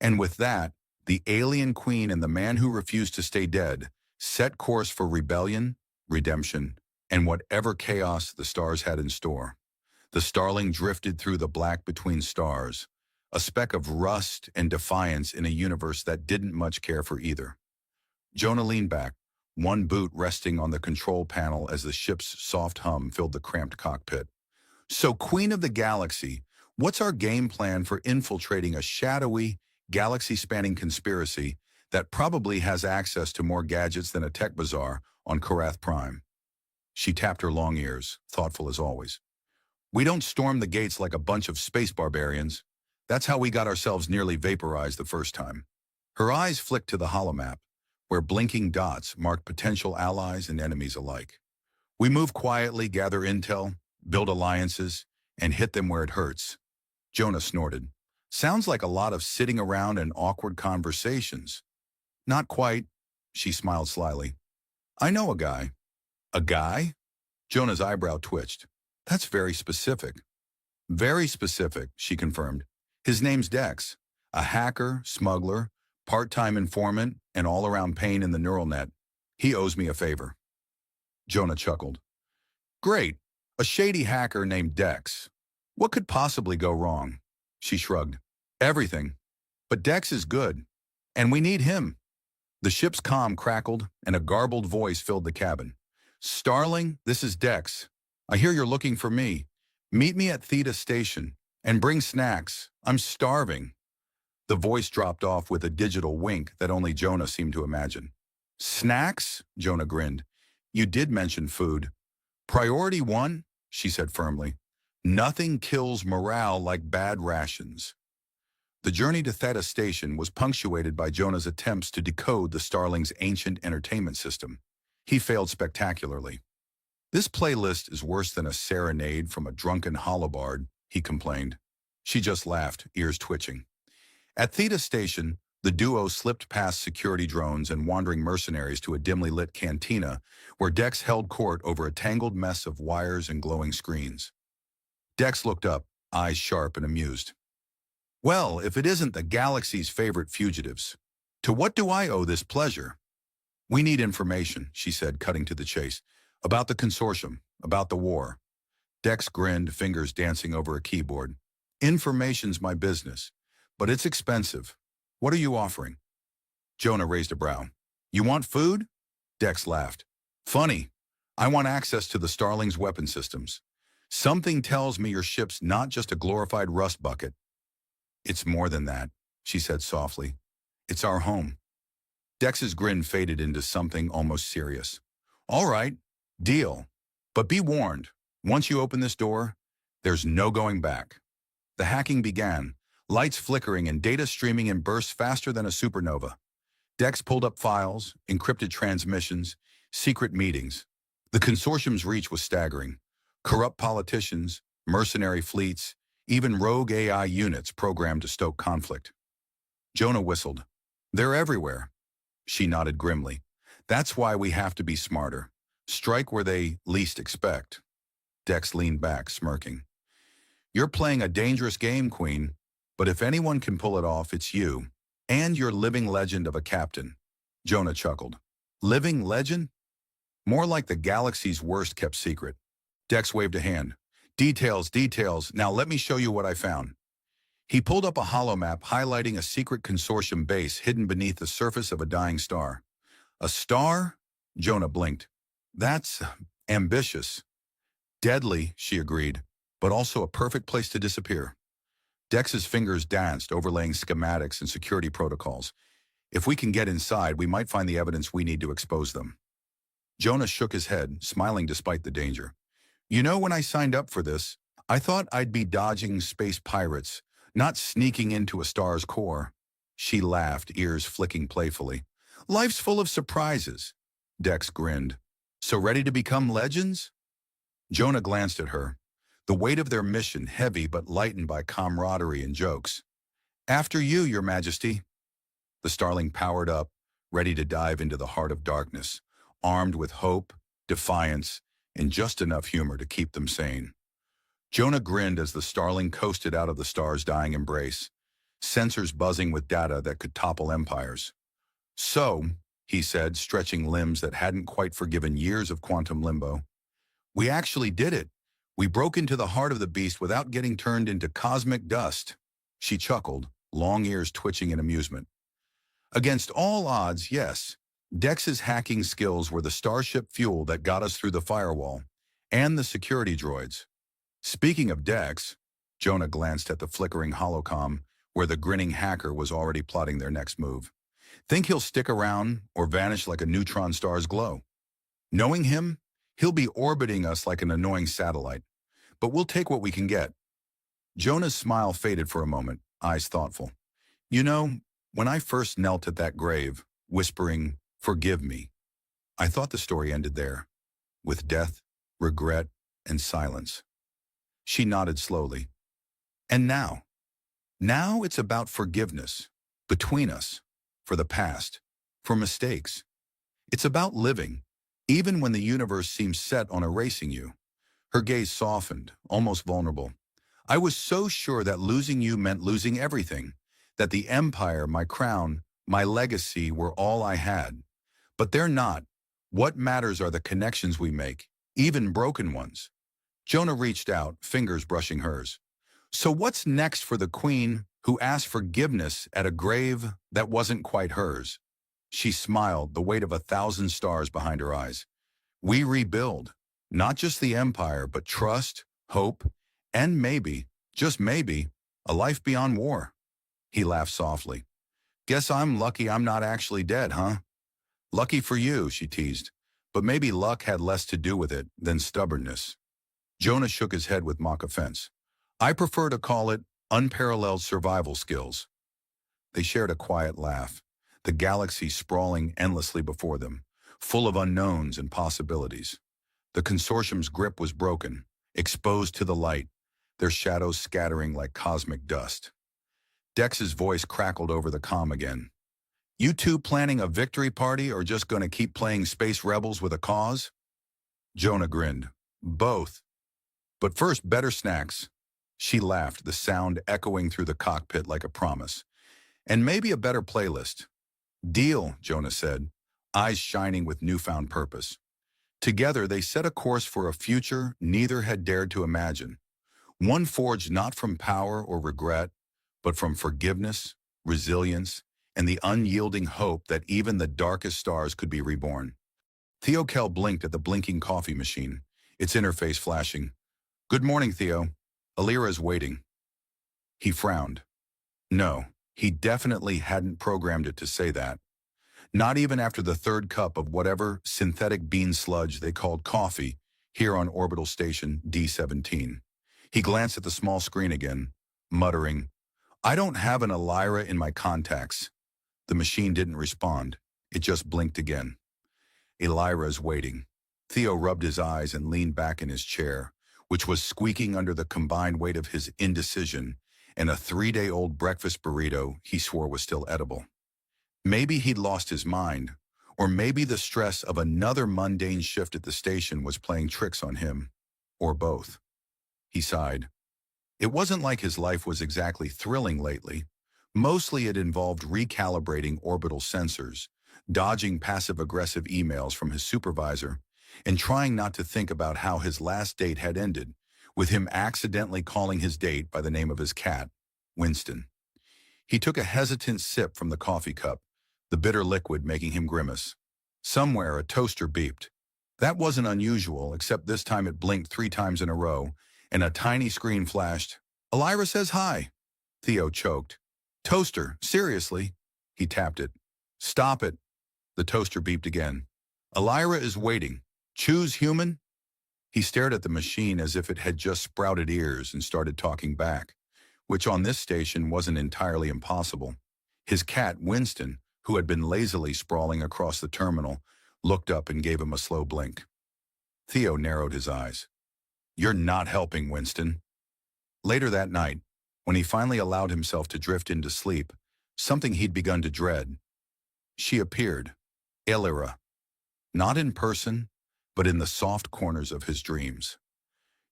And with that, the alien queen and the man who refused to stay dead set course for rebellion, redemption, and whatever chaos the stars had in store. The Starling drifted through the black between stars, a speck of rust and defiance in a universe that didn't much care for either. Jonah leaned back, one boot resting on the control panel as the ship's soft hum filled the cramped cockpit. So, Queen of the Galaxy, what's our game plan for infiltrating a shadowy, galaxy-spanning conspiracy that probably has access to more gadgets than a tech bazaar on Karath Prime? She tapped her long ears, thoughtful as always. We don't storm the gates like a bunch of space barbarians. That's how we got ourselves nearly vaporized the first time. Her eyes flicked to the holomap, where blinking dots marked potential allies and enemies alike. We move quietly, gather intel, build alliances, and hit them where it hurts. Jonah snorted. Sounds like a lot of sitting around and awkward conversations. Not quite, she smiled slyly. I know a guy. A guy? Jonah's eyebrow twitched. That's very specific. Very specific, she confirmed. His name's Dex, a hacker, smuggler, part-time informant, and all-around pain in the neural net. He owes me a favor. Jonah chuckled. Great, a shady hacker named Dex. What could possibly go wrong? She shrugged. Everything. But Dex is good, and we need him. The ship's comm crackled, and a garbled voice filled the cabin. Starling, this is Dex. I hear you're looking for me. Meet me at Theta Station, and bring snacks. I'm starving. The voice dropped off with a digital wink that only Jonah seemed to imagine. Snacks? Jonah grinned. You did mention food. Priority 1, she said firmly. Nothing kills morale like bad rations. The journey to Theta Station was punctuated by Jonah's attempts to decode the Starling's ancient entertainment system. He failed spectacularly. "This playlist is worse than a serenade from a drunken holobard," he complained. She just laughed, ears twitching. At Theta Station, the duo slipped past security drones and wandering mercenaries to a dimly lit cantina where Dex held court over a tangled mess of wires and glowing screens. Dex looked up, eyes sharp and amused. "Well, if it isn't the galaxy's favorite fugitives. To what do I owe this pleasure?" "We need information," she said, cutting to the chase. "About the consortium, about the war." Dex grinned, fingers dancing over a keyboard. "Information's my business, but it's expensive. What are you offering?" Jonah raised a brow. "You want food?" Dex laughed. "Funny. I want access to the Starling's weapon systems. Something tells me your ship's not just a glorified rust bucket." "It's more than that," she said softly. "It's our home." Dex's grin faded into something almost serious. "All right, deal. But be warned, once you open this door, there's no going back." The hacking began, lights flickering and data streaming in bursts faster than a supernova. Dex pulled up files, encrypted transmissions, secret meetings. The consortium's reach was staggering. Corrupt politicians, mercenary fleets, even rogue AI units programmed to stoke conflict. Jonah whistled. "They're everywhere." She nodded grimly. "That's why we have to be smarter. Strike where they least expect." Dex leaned back, smirking. "You're playing a dangerous game, Queen, but if anyone can pull it off, it's you. And your living legend of a captain." Jonah chuckled. "Living legend? More like the galaxy's worst-kept secret." Dex waved a hand. "Details, details. Now let me show you what I found." He pulled up a holomap highlighting a secret consortium base hidden beneath the surface of a dying star. "A star?" Jonah blinked. "That's ambitious." "Deadly," she agreed, "but also a perfect place to disappear." Dex's fingers danced, overlaying schematics and security protocols. "If we can get inside, we might find the evidence we need to expose them." Jonah shook his head, smiling despite the danger. "You know, when I signed up for this, I thought I'd be dodging space pirates, not sneaking into a star's core." She laughed, ears flicking playfully. "Life's full of surprises." Dex grinned. "So ready to become legends?" Jonah glanced at her, the weight of their mission heavy but lightened by camaraderie and jokes. "After you, Your Majesty." The Starling powered up, ready to dive into the heart of darkness, armed with hope, defiance, and just enough humor to keep them sane. Jonah grinned as the Starling coasted out of the star's dying embrace, sensors buzzing with data that could topple empires. "So," he said, stretching limbs that hadn't quite forgiven years of quantum limbo, "we actually did it. We broke into the heart of the beast without getting turned into cosmic dust." She chuckled, long ears twitching in amusement. "Against all odds, yes. Dex's hacking skills were the starship fuel that got us through the firewall, and the security droids." Speaking of Dex, Jonah glanced at the flickering holocom, where the grinning hacker was already plotting their next move. "Think he'll stick around or vanish like a neutron star's glow? Knowing him, he'll be orbiting us like an annoying satellite. But we'll take what we can get." Jonah's smile faded for a moment, eyes thoughtful. "You know, when I first knelt at that grave, whispering, 'Forgive me,' I thought the story ended there, with death, regret, and silence." She nodded slowly. "And now? Now it's about forgiveness, between us, for the past, for mistakes. It's about living, even when the universe seems set on erasing you." Her gaze softened, almost vulnerable. "I was so sure that losing you meant losing everything, that the empire, my crown, my legacy were all I had. But they're not. What matters are the connections we make, even broken ones." Jonah reached out, fingers brushing hers. "So what's next for the Queen who asked forgiveness at a grave that wasn't quite hers?" She smiled, the weight of 1,000 stars behind her eyes. "We rebuild, not just the empire, but trust, hope, and maybe, just maybe, a life beyond war." He laughed softly. "Guess I'm lucky I'm not actually dead, huh?" "Lucky for you," she teased, "but maybe luck had less to do with it than stubbornness." Jonah shook his head with mock offense. "I prefer to call it unparalleled survival skills." They shared a quiet laugh, the galaxy sprawling endlessly before them, full of unknowns and possibilities. The consortium's grip was broken, exposed to the light, their shadows scattering like cosmic dust. Dex's voice crackled over the comm again. You two planning a victory party or just gonna keep playing space rebels with a cause? Jonah grinned. Both. But first, better snacks. She laughed, the sound echoing through the cockpit like a promise. And maybe a better playlist. Deal, Jonah said, eyes shining with newfound purpose. Together, they set a course for a future neither had dared to imagine. One forged not from power or regret, but from forgiveness, resilience, and the unyielding hope that even the darkest stars could be reborn. Theo Kell blinked at the blinking coffee machine, its interface flashing. Good morning, Theo. Alira's waiting. He frowned. No, he definitely hadn't programmed it to say that. Not even after the third cup of whatever synthetic bean sludge they called coffee here on orbital station D-17. He glanced at the small screen again, muttering, I don't have an Alira in my contacts. The machine didn't respond. It just blinked again. Alira's waiting. Theo rubbed his eyes and leaned back in his chair, which was squeaking under the combined weight of his indecision and a 3-day-old breakfast burrito he swore was still edible. Maybe he'd lost his mind, or maybe the stress of another mundane shift at the station was playing tricks on him, or both. He sighed. It wasn't like his life was exactly thrilling lately. Mostly it involved recalibrating orbital sensors, dodging passive-aggressive emails from his supervisor, and trying not to think about how his last date had ended, with him accidentally calling his date by the name of his cat, Winston. He took a hesitant sip from the coffee cup, the bitter liquid making him grimace. Somewhere a toaster beeped. That wasn't unusual, except this time it blinked 3 times in a row, and a tiny screen flashed. Alira says hi. Theo choked. Toaster, seriously? He tapped it. Stop it. The toaster beeped again. Alira is waiting. Choose human? He stared at the machine as if it had just sprouted ears and started talking back, which on this station wasn't entirely impossible. His cat, Winston, who had been lazily sprawling across the terminal, looked up and gave him a slow blink. Theo narrowed his eyes. You're not helping, Winston. Later that night, when he finally allowed himself to drift into sleep, something he'd begun to dread. She appeared, Alira, not in person, but in the soft corners of his dreams.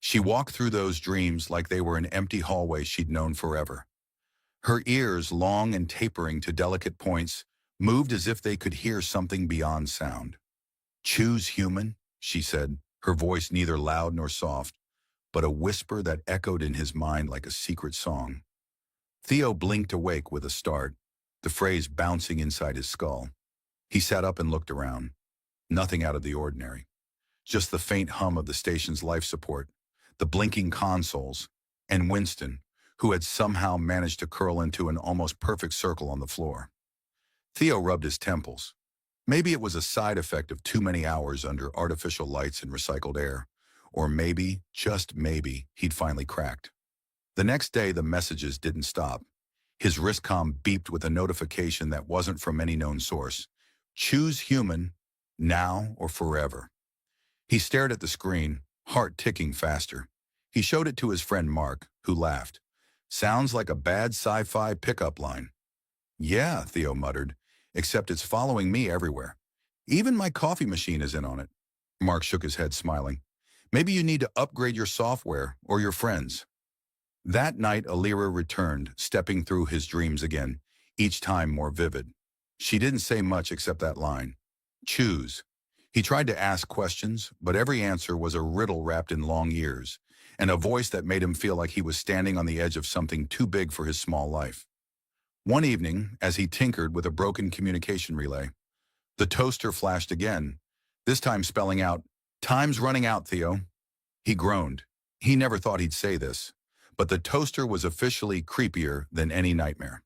She walked through those dreams like they were an empty hallway she'd known forever. Her ears, long and tapering to delicate points, moved as if they could hear something beyond sound. Choose human, she said, her voice neither loud nor soft, but a whisper that echoed in his mind like a secret song. Theo blinked awake with a start, the phrase bouncing inside his skull. He sat up and looked around. Nothing out of the ordinary. Just the faint hum of the station's life support, the blinking consoles, and Winston, who had somehow managed to curl into an almost perfect circle on the floor. Theo rubbed his temples. Maybe it was a side effect of too many hours under artificial lights and recycled air, or maybe, just maybe, he'd finally cracked. The next day, the messages didn't stop. His wristcom beeped with a notification that wasn't from any known source. Choose human, now or forever. He stared at the screen, heart ticking faster. He showed it to his friend Mark, who laughed. Sounds like a bad sci-fi pickup line. Yeah, Theo muttered, except it's following me everywhere. Even my coffee machine is in on it. Mark shook his head, smiling. Maybe you need to upgrade your software or your friends. That night, Alira returned, stepping through his dreams again, each time more vivid. She didn't say much except that line. Choose. He tried to ask questions, but every answer was a riddle wrapped in long ears, and a voice that made him feel like he was standing on the edge of something too big for his small life. One evening, as he tinkered with a broken communication relay, the toaster flashed again, this time spelling out, Time's running out, Theo. He groaned. He never thought he'd say this, but the toaster was officially creepier than any nightmare.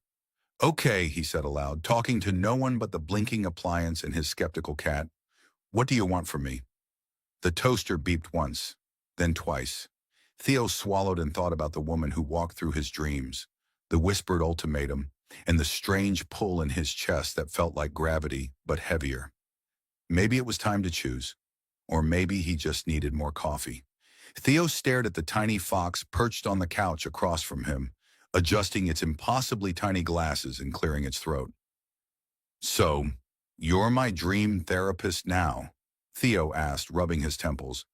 Okay, he said aloud, talking to no one but the blinking appliance and his skeptical cat. What do you want from me? The toaster beeped once, then twice. Theo swallowed and thought about the woman who walked through his dreams, the whispered ultimatum, and the strange pull in his chest that felt like gravity, but heavier. Maybe it was time to choose, or maybe he just needed more coffee. Theo stared at the tiny fox perched on the couch across from him, adjusting its impossibly tiny glasses and clearing its throat. "So, you're my dream therapist now?" Theo asked, rubbing his temples.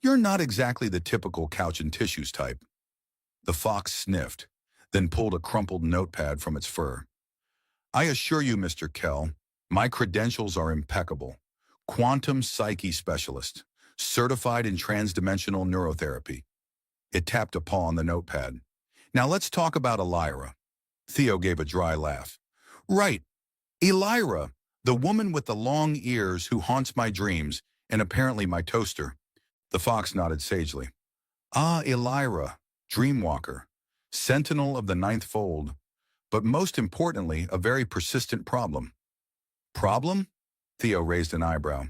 "You're not exactly the typical couch and tissues type." The fox sniffed, then pulled a crumpled notepad from its fur. "I assure you, Mr. Kell, my credentials are impeccable. Quantum psyche specialist, certified in transdimensional neurotherapy." It tapped a paw on the notepad. "Now let's talk about Elira." Theo gave a dry laugh. "Right, Elira, the woman with the long ears who haunts my dreams, and apparently my toaster." The fox nodded sagely. "Ah, Elira, Dreamwalker, sentinel of the ninth fold, but most importantly, a very persistent problem." "Problem?" Theo raised an eyebrow.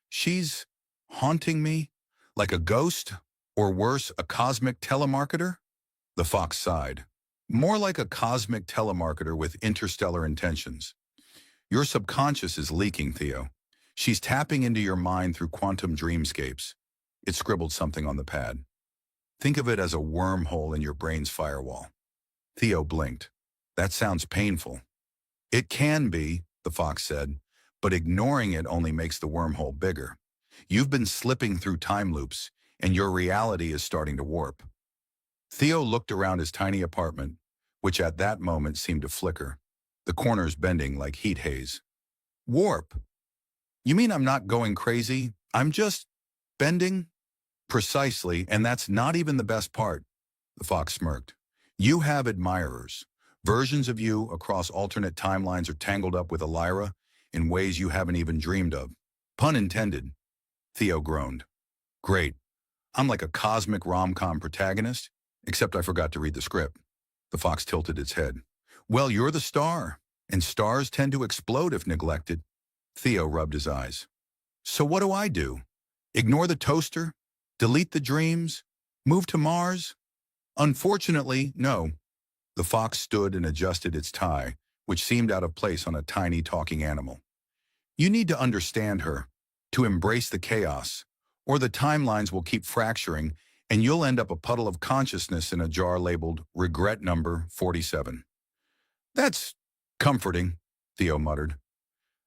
"She's haunting me? Like a ghost? Or worse, a cosmic telemarketer?" The fox sighed. "More like a cosmic telemarketer with interstellar intentions. Your subconscious is leaking, Theo. She's tapping into your mind through quantum dreamscapes." It scribbled something on the pad. "Think of it as a wormhole in your brain's firewall." Theo blinked. "That sounds painful." "It can be," the fox said, "but ignoring it only makes the wormhole bigger. You've been slipping through time loops, and your reality is starting to warp." Theo looked around his tiny apartment, which at that moment seemed to flicker, the corners bending like heat haze. "Warp? You mean I'm not going crazy? I'm just bending?" "Precisely, and that's not even the best part," the fox smirked. "You have admirers. Versions of you across alternate timelines are tangled up with Elira in ways you haven't even dreamed of." Pun intended. Theo groaned. "Great. I'm like a cosmic rom-com protagonist, except I forgot to read the script." The fox tilted its head. "Well, you're the star, and stars tend to explode if neglected." Theo rubbed his eyes. "So what do I do? Ignore the toaster? Delete the dreams? Move to Mars?" "Unfortunately, no." The fox stood and adjusted its tie, which seemed out of place on a tiny talking animal. "You need to understand her, to embrace the chaos, or the timelines will keep fracturing, and you'll end up a puddle of consciousness in a jar labeled Regret Number 47. "That's comforting," Theo muttered.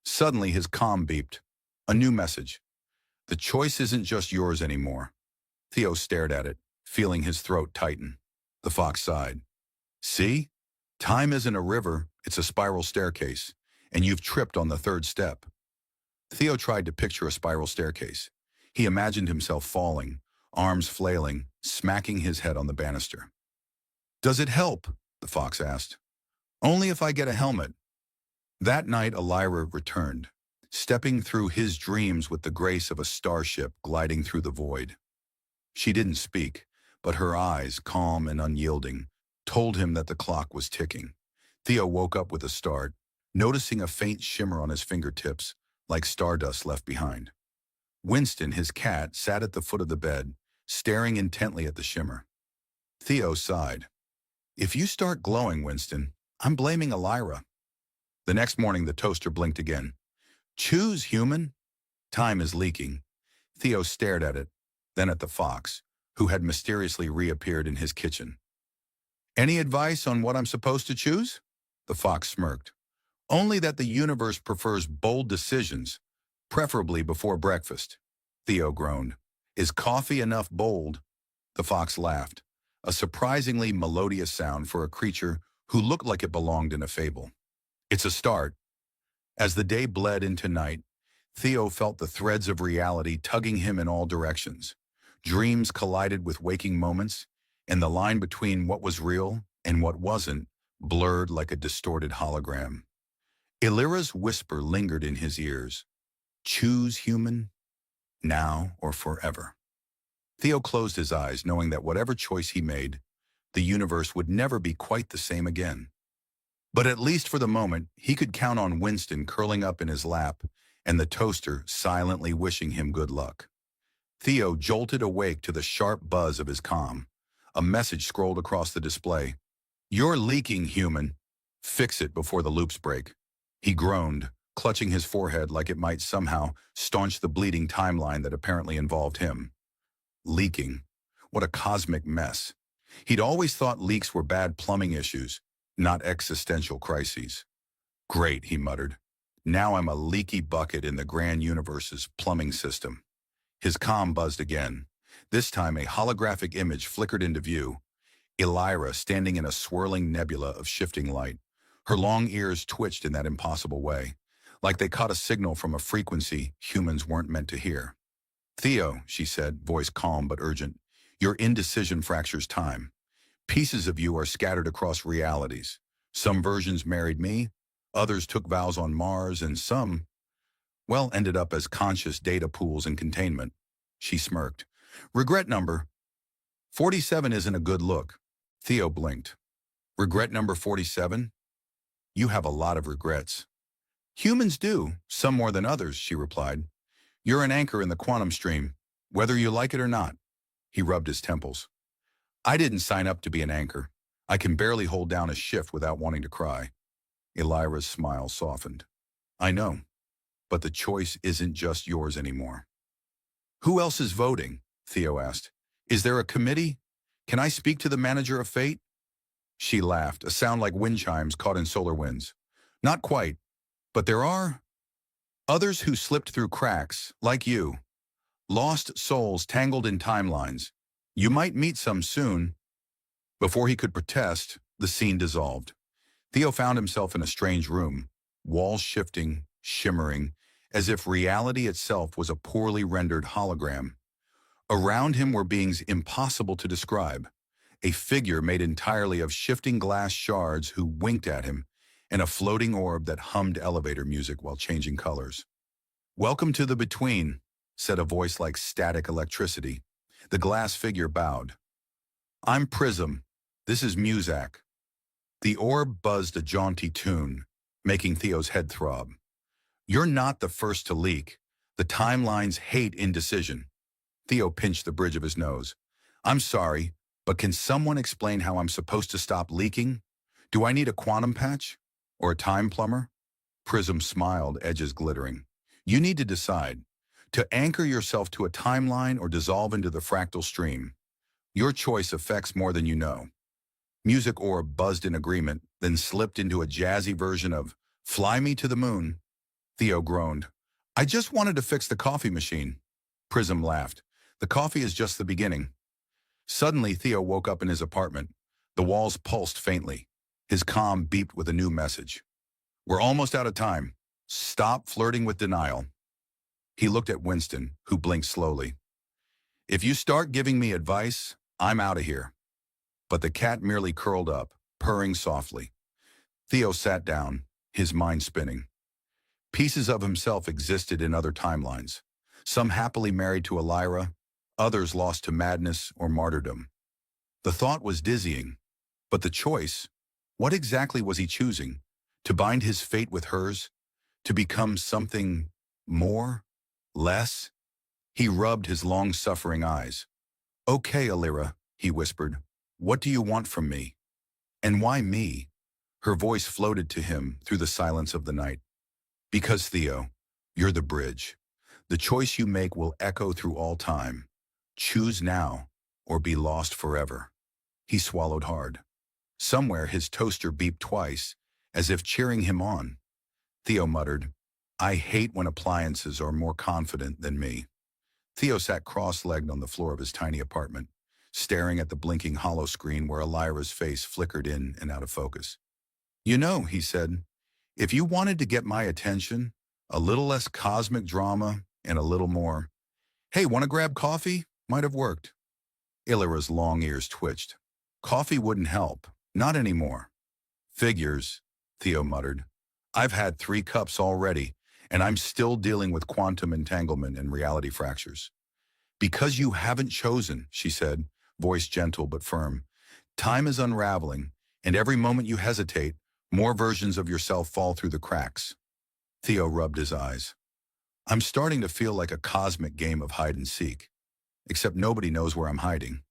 Suddenly his comm beeped. A new message. "The choice isn't just yours anymore." Theo stared at it, feeling his throat tighten. The fox sighed. "See? Time isn't a river, it's a spiral staircase, and you've tripped on the third step." Theo tried to picture a spiral staircase. He imagined himself falling, arms flailing, smacking his head on the banister. "Does it help?" the fox asked. "Only if I get a helmet." That night Elira returned, stepping through his dreams with the grace of a starship gliding through the void. She didn't speak, but her eyes, calm and unyielding, told him that the clock was ticking. Theo woke up with a start, noticing a faint shimmer on his fingertips, like stardust left behind. Winston, his cat, sat at the foot of the bed, staring intently at the shimmer. Theo sighed. "If you start glowing, Winston, I'm blaming Elira." The next morning the toaster blinked again. "Choose, human." "Time is leaking." Theo stared at it, then at the fox, who had mysteriously reappeared in his kitchen. "Any advice on what I'm supposed to choose?" The fox smirked. "Only that the universe prefers bold decisions, preferably before breakfast." Theo groaned. "Is coffee enough bold?" The fox laughed, a surprisingly melodious sound for a creature who looked like it belonged in a fable. "It's a start." As the day bled into night, Theo felt the threads of reality tugging him in all directions. Dreams collided with waking moments, and the line between what was real and what wasn't blurred like a distorted hologram. Elira's whisper lingered in his ears. "Choose, human, now or forever." Theo closed his eyes, knowing that whatever choice he made, the universe would never be quite the same again. But at least for the moment, he could count on Winston curling up in his lap and the toaster silently wishing him good luck. Theo jolted awake to the sharp buzz of his comm. A message scrolled across the display. "You're leaking, human." Fix it before the loops break. He groaned, clutching his forehead like it might somehow staunch the bleeding timeline that apparently involved him. Leaking. What a cosmic mess. He'd always thought leaks were bad plumbing issues, not existential crises. Great, he muttered. Now I'm a leaky bucket in the grand universe's plumbing system. His comm buzzed again. This time a holographic image flickered into view. Elira standing in a swirling nebula of shifting light. Her long ears twitched in that impossible way, like they caught a signal from a frequency humans weren't meant to hear. Theo, she said, voice calm but urgent, your indecision fractures time. Pieces of you are scattered across realities. Some versions married me, others took vows on Mars, and some, well, ended up as conscious data pools in containment. She smirked. Regret number 47 isn't a good look. Theo blinked. Regret number 47? You have a lot of regrets. Humans do, some more than others, she replied. You're an anchor in the quantum stream, whether you like it or not. He rubbed his temples. I didn't sign up to be an anchor. I can barely hold down a shift without wanting to cry. Elira's smile softened. I know, but the choice isn't just yours anymore. Who else is voting? Theo asked. Is there a committee? Can I speak to the manager of fate? She laughed, a sound like wind chimes caught in solar winds. Not quite, but there are others who slipped through cracks, like you. Lost souls tangled in timelines. You might meet some soon. Before he could protest, the scene dissolved. Theo found himself in a strange room, walls shifting, shimmering, as if reality itself was a poorly rendered hologram. Around him were beings impossible to describe, a figure made entirely of shifting glass shards who winked at him, and a floating orb that hummed elevator music while changing colors. Welcome to the between, said a voice like static electricity. The glass figure bowed. I'm Prism. This is Muzak. The orb buzzed a jaunty tune, making Theo's head throb. You're not the first to leak. The timelines hate indecision. Theo pinched the bridge of his nose. I'm sorry, but can someone explain how I'm supposed to stop leaking? Do I need a quantum patch? Or a time plumber? Prism smiled, edges glittering. You need to decide. To anchor yourself to a timeline or dissolve into the fractal stream. Your choice affects more than you know. Music orb buzzed in agreement, then slipped into a jazzy version of Fly Me to the Moon. Theo groaned. I just wanted to fix the coffee machine. Prism laughed. The coffee is just the beginning. Suddenly, Theo woke up in his apartment. The walls pulsed faintly. His comm beeped with a new message. We're almost out of time. Stop flirting with denial. He looked at Winston, who blinked slowly. If you start giving me advice, I'm out of here. But the cat merely curled up, purring softly. Theo sat down, his mind spinning. Pieces of himself existed in other timelines. Some happily married to Elira, others lost to madness or martyrdom. The thought was dizzying, but the choice, what exactly was he choosing? To bind his fate with hers? To become something more? Less? He rubbed his long-suffering eyes. Okay, Elira, he whispered. What do you want from me? And why me? Her voice floated to him through the silence of the night. Because, Theo, you're the bridge. The choice you make will echo through all time. Choose now, or be lost forever. He swallowed hard. Somewhere his toaster beeped twice, as if cheering him on. Theo muttered, I hate when appliances are more confident than me. Theo sat cross-legged on the floor of his tiny apartment, staring at the blinking hollow screen where Elira's face flickered in and out of focus. You know, he said, if you wanted to get my attention, a little less cosmic drama and a little more, hey, want to grab coffee? Might have worked. Elira's long ears twitched. Coffee wouldn't help. Not anymore. Figures, Theo muttered. I've had 3 cups already, and I'm still dealing with quantum entanglement and reality fractures. Because you haven't chosen, she said, voice gentle but firm. Time is unraveling, and every moment you hesitate, more versions of yourself fall through the cracks. Theo rubbed his eyes. I'm starting to feel like a cosmic game of hide and seek, except nobody knows where I'm hiding.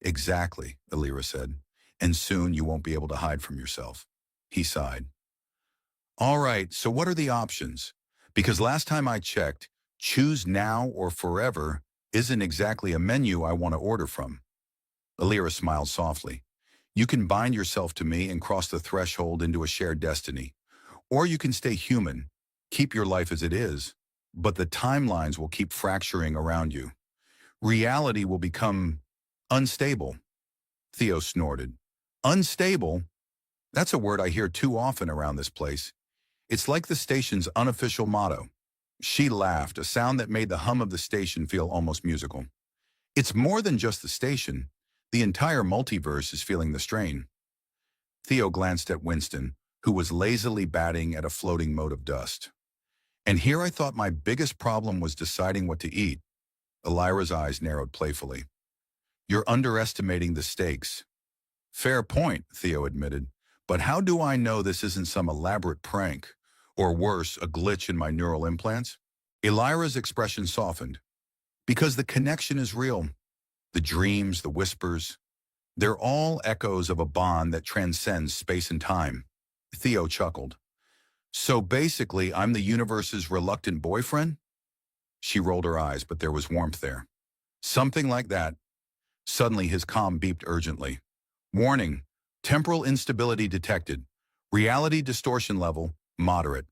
Exactly, Elira said, and soon you won't be able to hide from yourself. he sighed. All right, so what are the options? Because last time I checked, choose now or forever isn't exactly a menu I want to order from. Alira smiled softly. You can bind yourself to me and cross the threshold into a shared destiny. Or you can stay human, keep your life as it is, but the timelines will keep fracturing around you. Reality will become unstable. Theo snorted. Unstable? That's a word I hear too often around this place. It's like the station's unofficial motto. She laughed, a sound that made the hum of the station feel almost musical. It's more than just the station. The entire multiverse is feeling the strain. Theo glanced at Winston, who was lazily batting at a floating mote of dust. And here I thought my biggest problem was deciding what to eat. Elira's eyes narrowed playfully. You're underestimating the stakes. Fair point, Theo admitted. But how do I know this isn't some elaborate prank? Or worse, a glitch in my neural implants? Elira's expression softened. Because the connection is real. The dreams, the whispers, they're all echoes of a bond that transcends space and time. Theo chuckled. So basically, I'm the universe's reluctant boyfriend? She rolled her eyes, but there was warmth there. Something like that. Suddenly, his comm beeped urgently. Warning, temporal instability detected. Reality distortion level, moderate.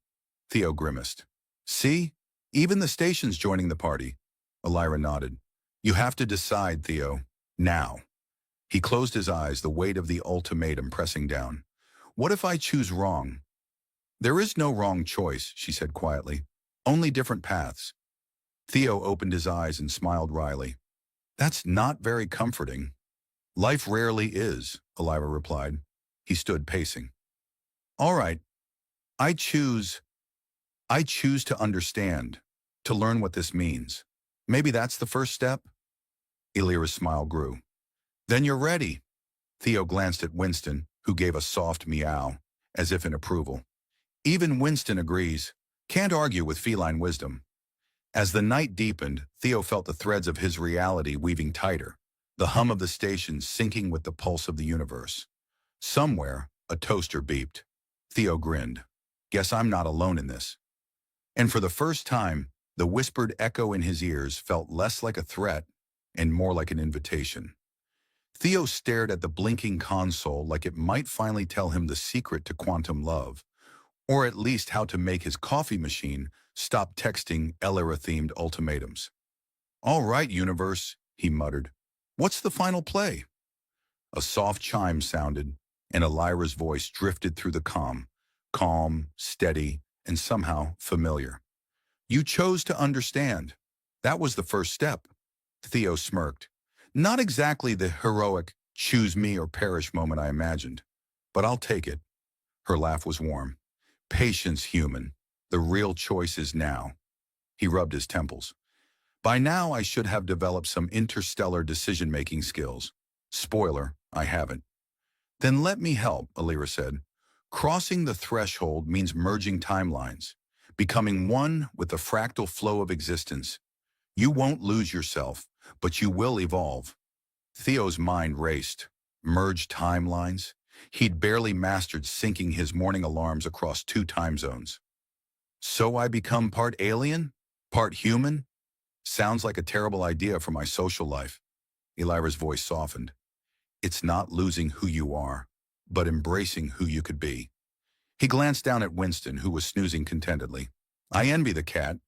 Theo grimaced. See? Even the station's joining the party. Elira nodded. You have to decide, Theo. Now. He closed his eyes, the weight of the ultimatum pressing down. What if I choose wrong? There is no wrong choice, she said quietly. Only different paths. Theo opened his eyes and smiled wryly. That's not very comforting. Life rarely is, Elira replied. He stood pacing. All right. I choose to understand, to learn what this means. Maybe that's the first step? Elira's smile grew. Then you're ready. Theo glanced at Winston, who gave a soft meow, as if in approval. Even Winston agrees. Can't argue with feline wisdom. As the night deepened, Theo felt the threads of his reality weaving tighter, the hum of the station syncing with the pulse of the universe. Somewhere, a toaster beeped. Theo grinned. Guess I'm not alone in this. And for the first time, the whispered echo in his ears felt less like a threat and more like an invitation. Theo stared at the blinking console like it might finally tell him the secret to quantum love, or at least how to make his coffee machine stop texting Elira-themed ultimatums. All right, universe, he muttered. What's the final play? A soft chime sounded, and Elira's voice drifted through the comm, calm, steady, and somehow familiar. You chose to understand. That was the first step. Theo smirked. Not exactly the heroic, choose me or perish moment I imagined, but I'll take it. Her laugh was warm. Patience, human. The real choice is now. He rubbed his temples. By now, I should have developed some interstellar decision-making skills. Spoiler, I haven't. Then let me help, Elira said. Crossing the threshold means merging timelines, becoming one with the fractal flow of existence. You won't lose yourself, but you will evolve. Theo's mind raced. Merge timelines? He'd barely mastered syncing his morning alarms across 2 time zones. So I become part alien? Part human? Sounds like a terrible idea for my social life. Elira's voice softened. It's not losing who you are, but embracing who you could be. He glanced down at Winston, who was snoozing contentedly. I envy the cat.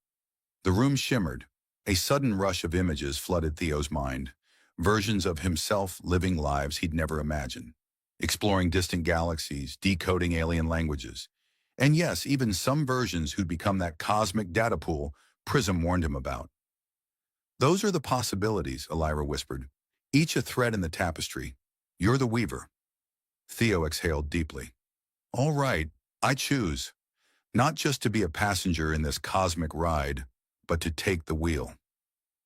The room shimmered. A sudden rush of images flooded Theo's mind, versions of himself living lives he'd never imagined, exploring distant galaxies, decoding alien languages, and yes, even some versions who'd become that cosmic data pool Prism warned him about. Those are the possibilities, Elira whispered, each a thread in the tapestry. You're the weaver. Theo exhaled deeply. All right, I choose, not just to be a passenger in this cosmic ride, but to take the wheel.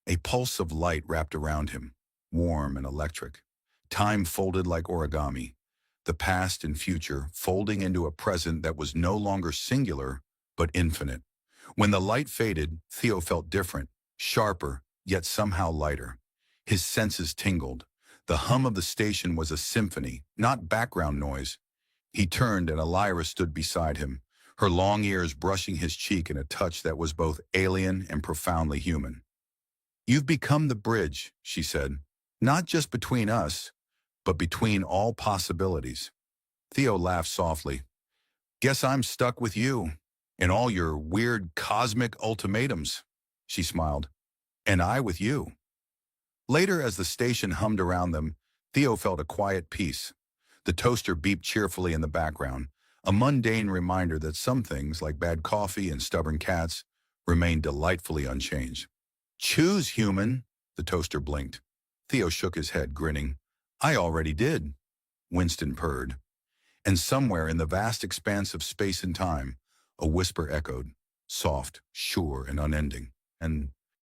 A pulse of light wrapped around him, warm and electric. Time folded like origami, the past and future folding into a present that was no longer singular, but infinite. When the light faded, Theo felt different, sharper, yet somehow lighter. His senses tingled. The hum of the station was a symphony, not background noise. He turned and Elira stood beside him, her long ears brushing his cheek in a touch that was both alien and profoundly human. "You've become the bridge," she said, "not just between us, but between all possibilities." Theo laughed softly. "Guess I'm stuck with you, and all your weird cosmic ultimatums," she smiled. "And I with you." Later, as the station hummed around them, Theo felt a quiet peace. The toaster beeped cheerfully in the background, a mundane reminder that some things, like bad coffee and stubborn cats, remain delightfully unchanged. "Choose, human," the toaster blinked. Theo shook his head, grinning. "I already did," Winston purred. And somewhere in the vast expanse of space and time, a whisper echoed, soft, sure, and unending. "And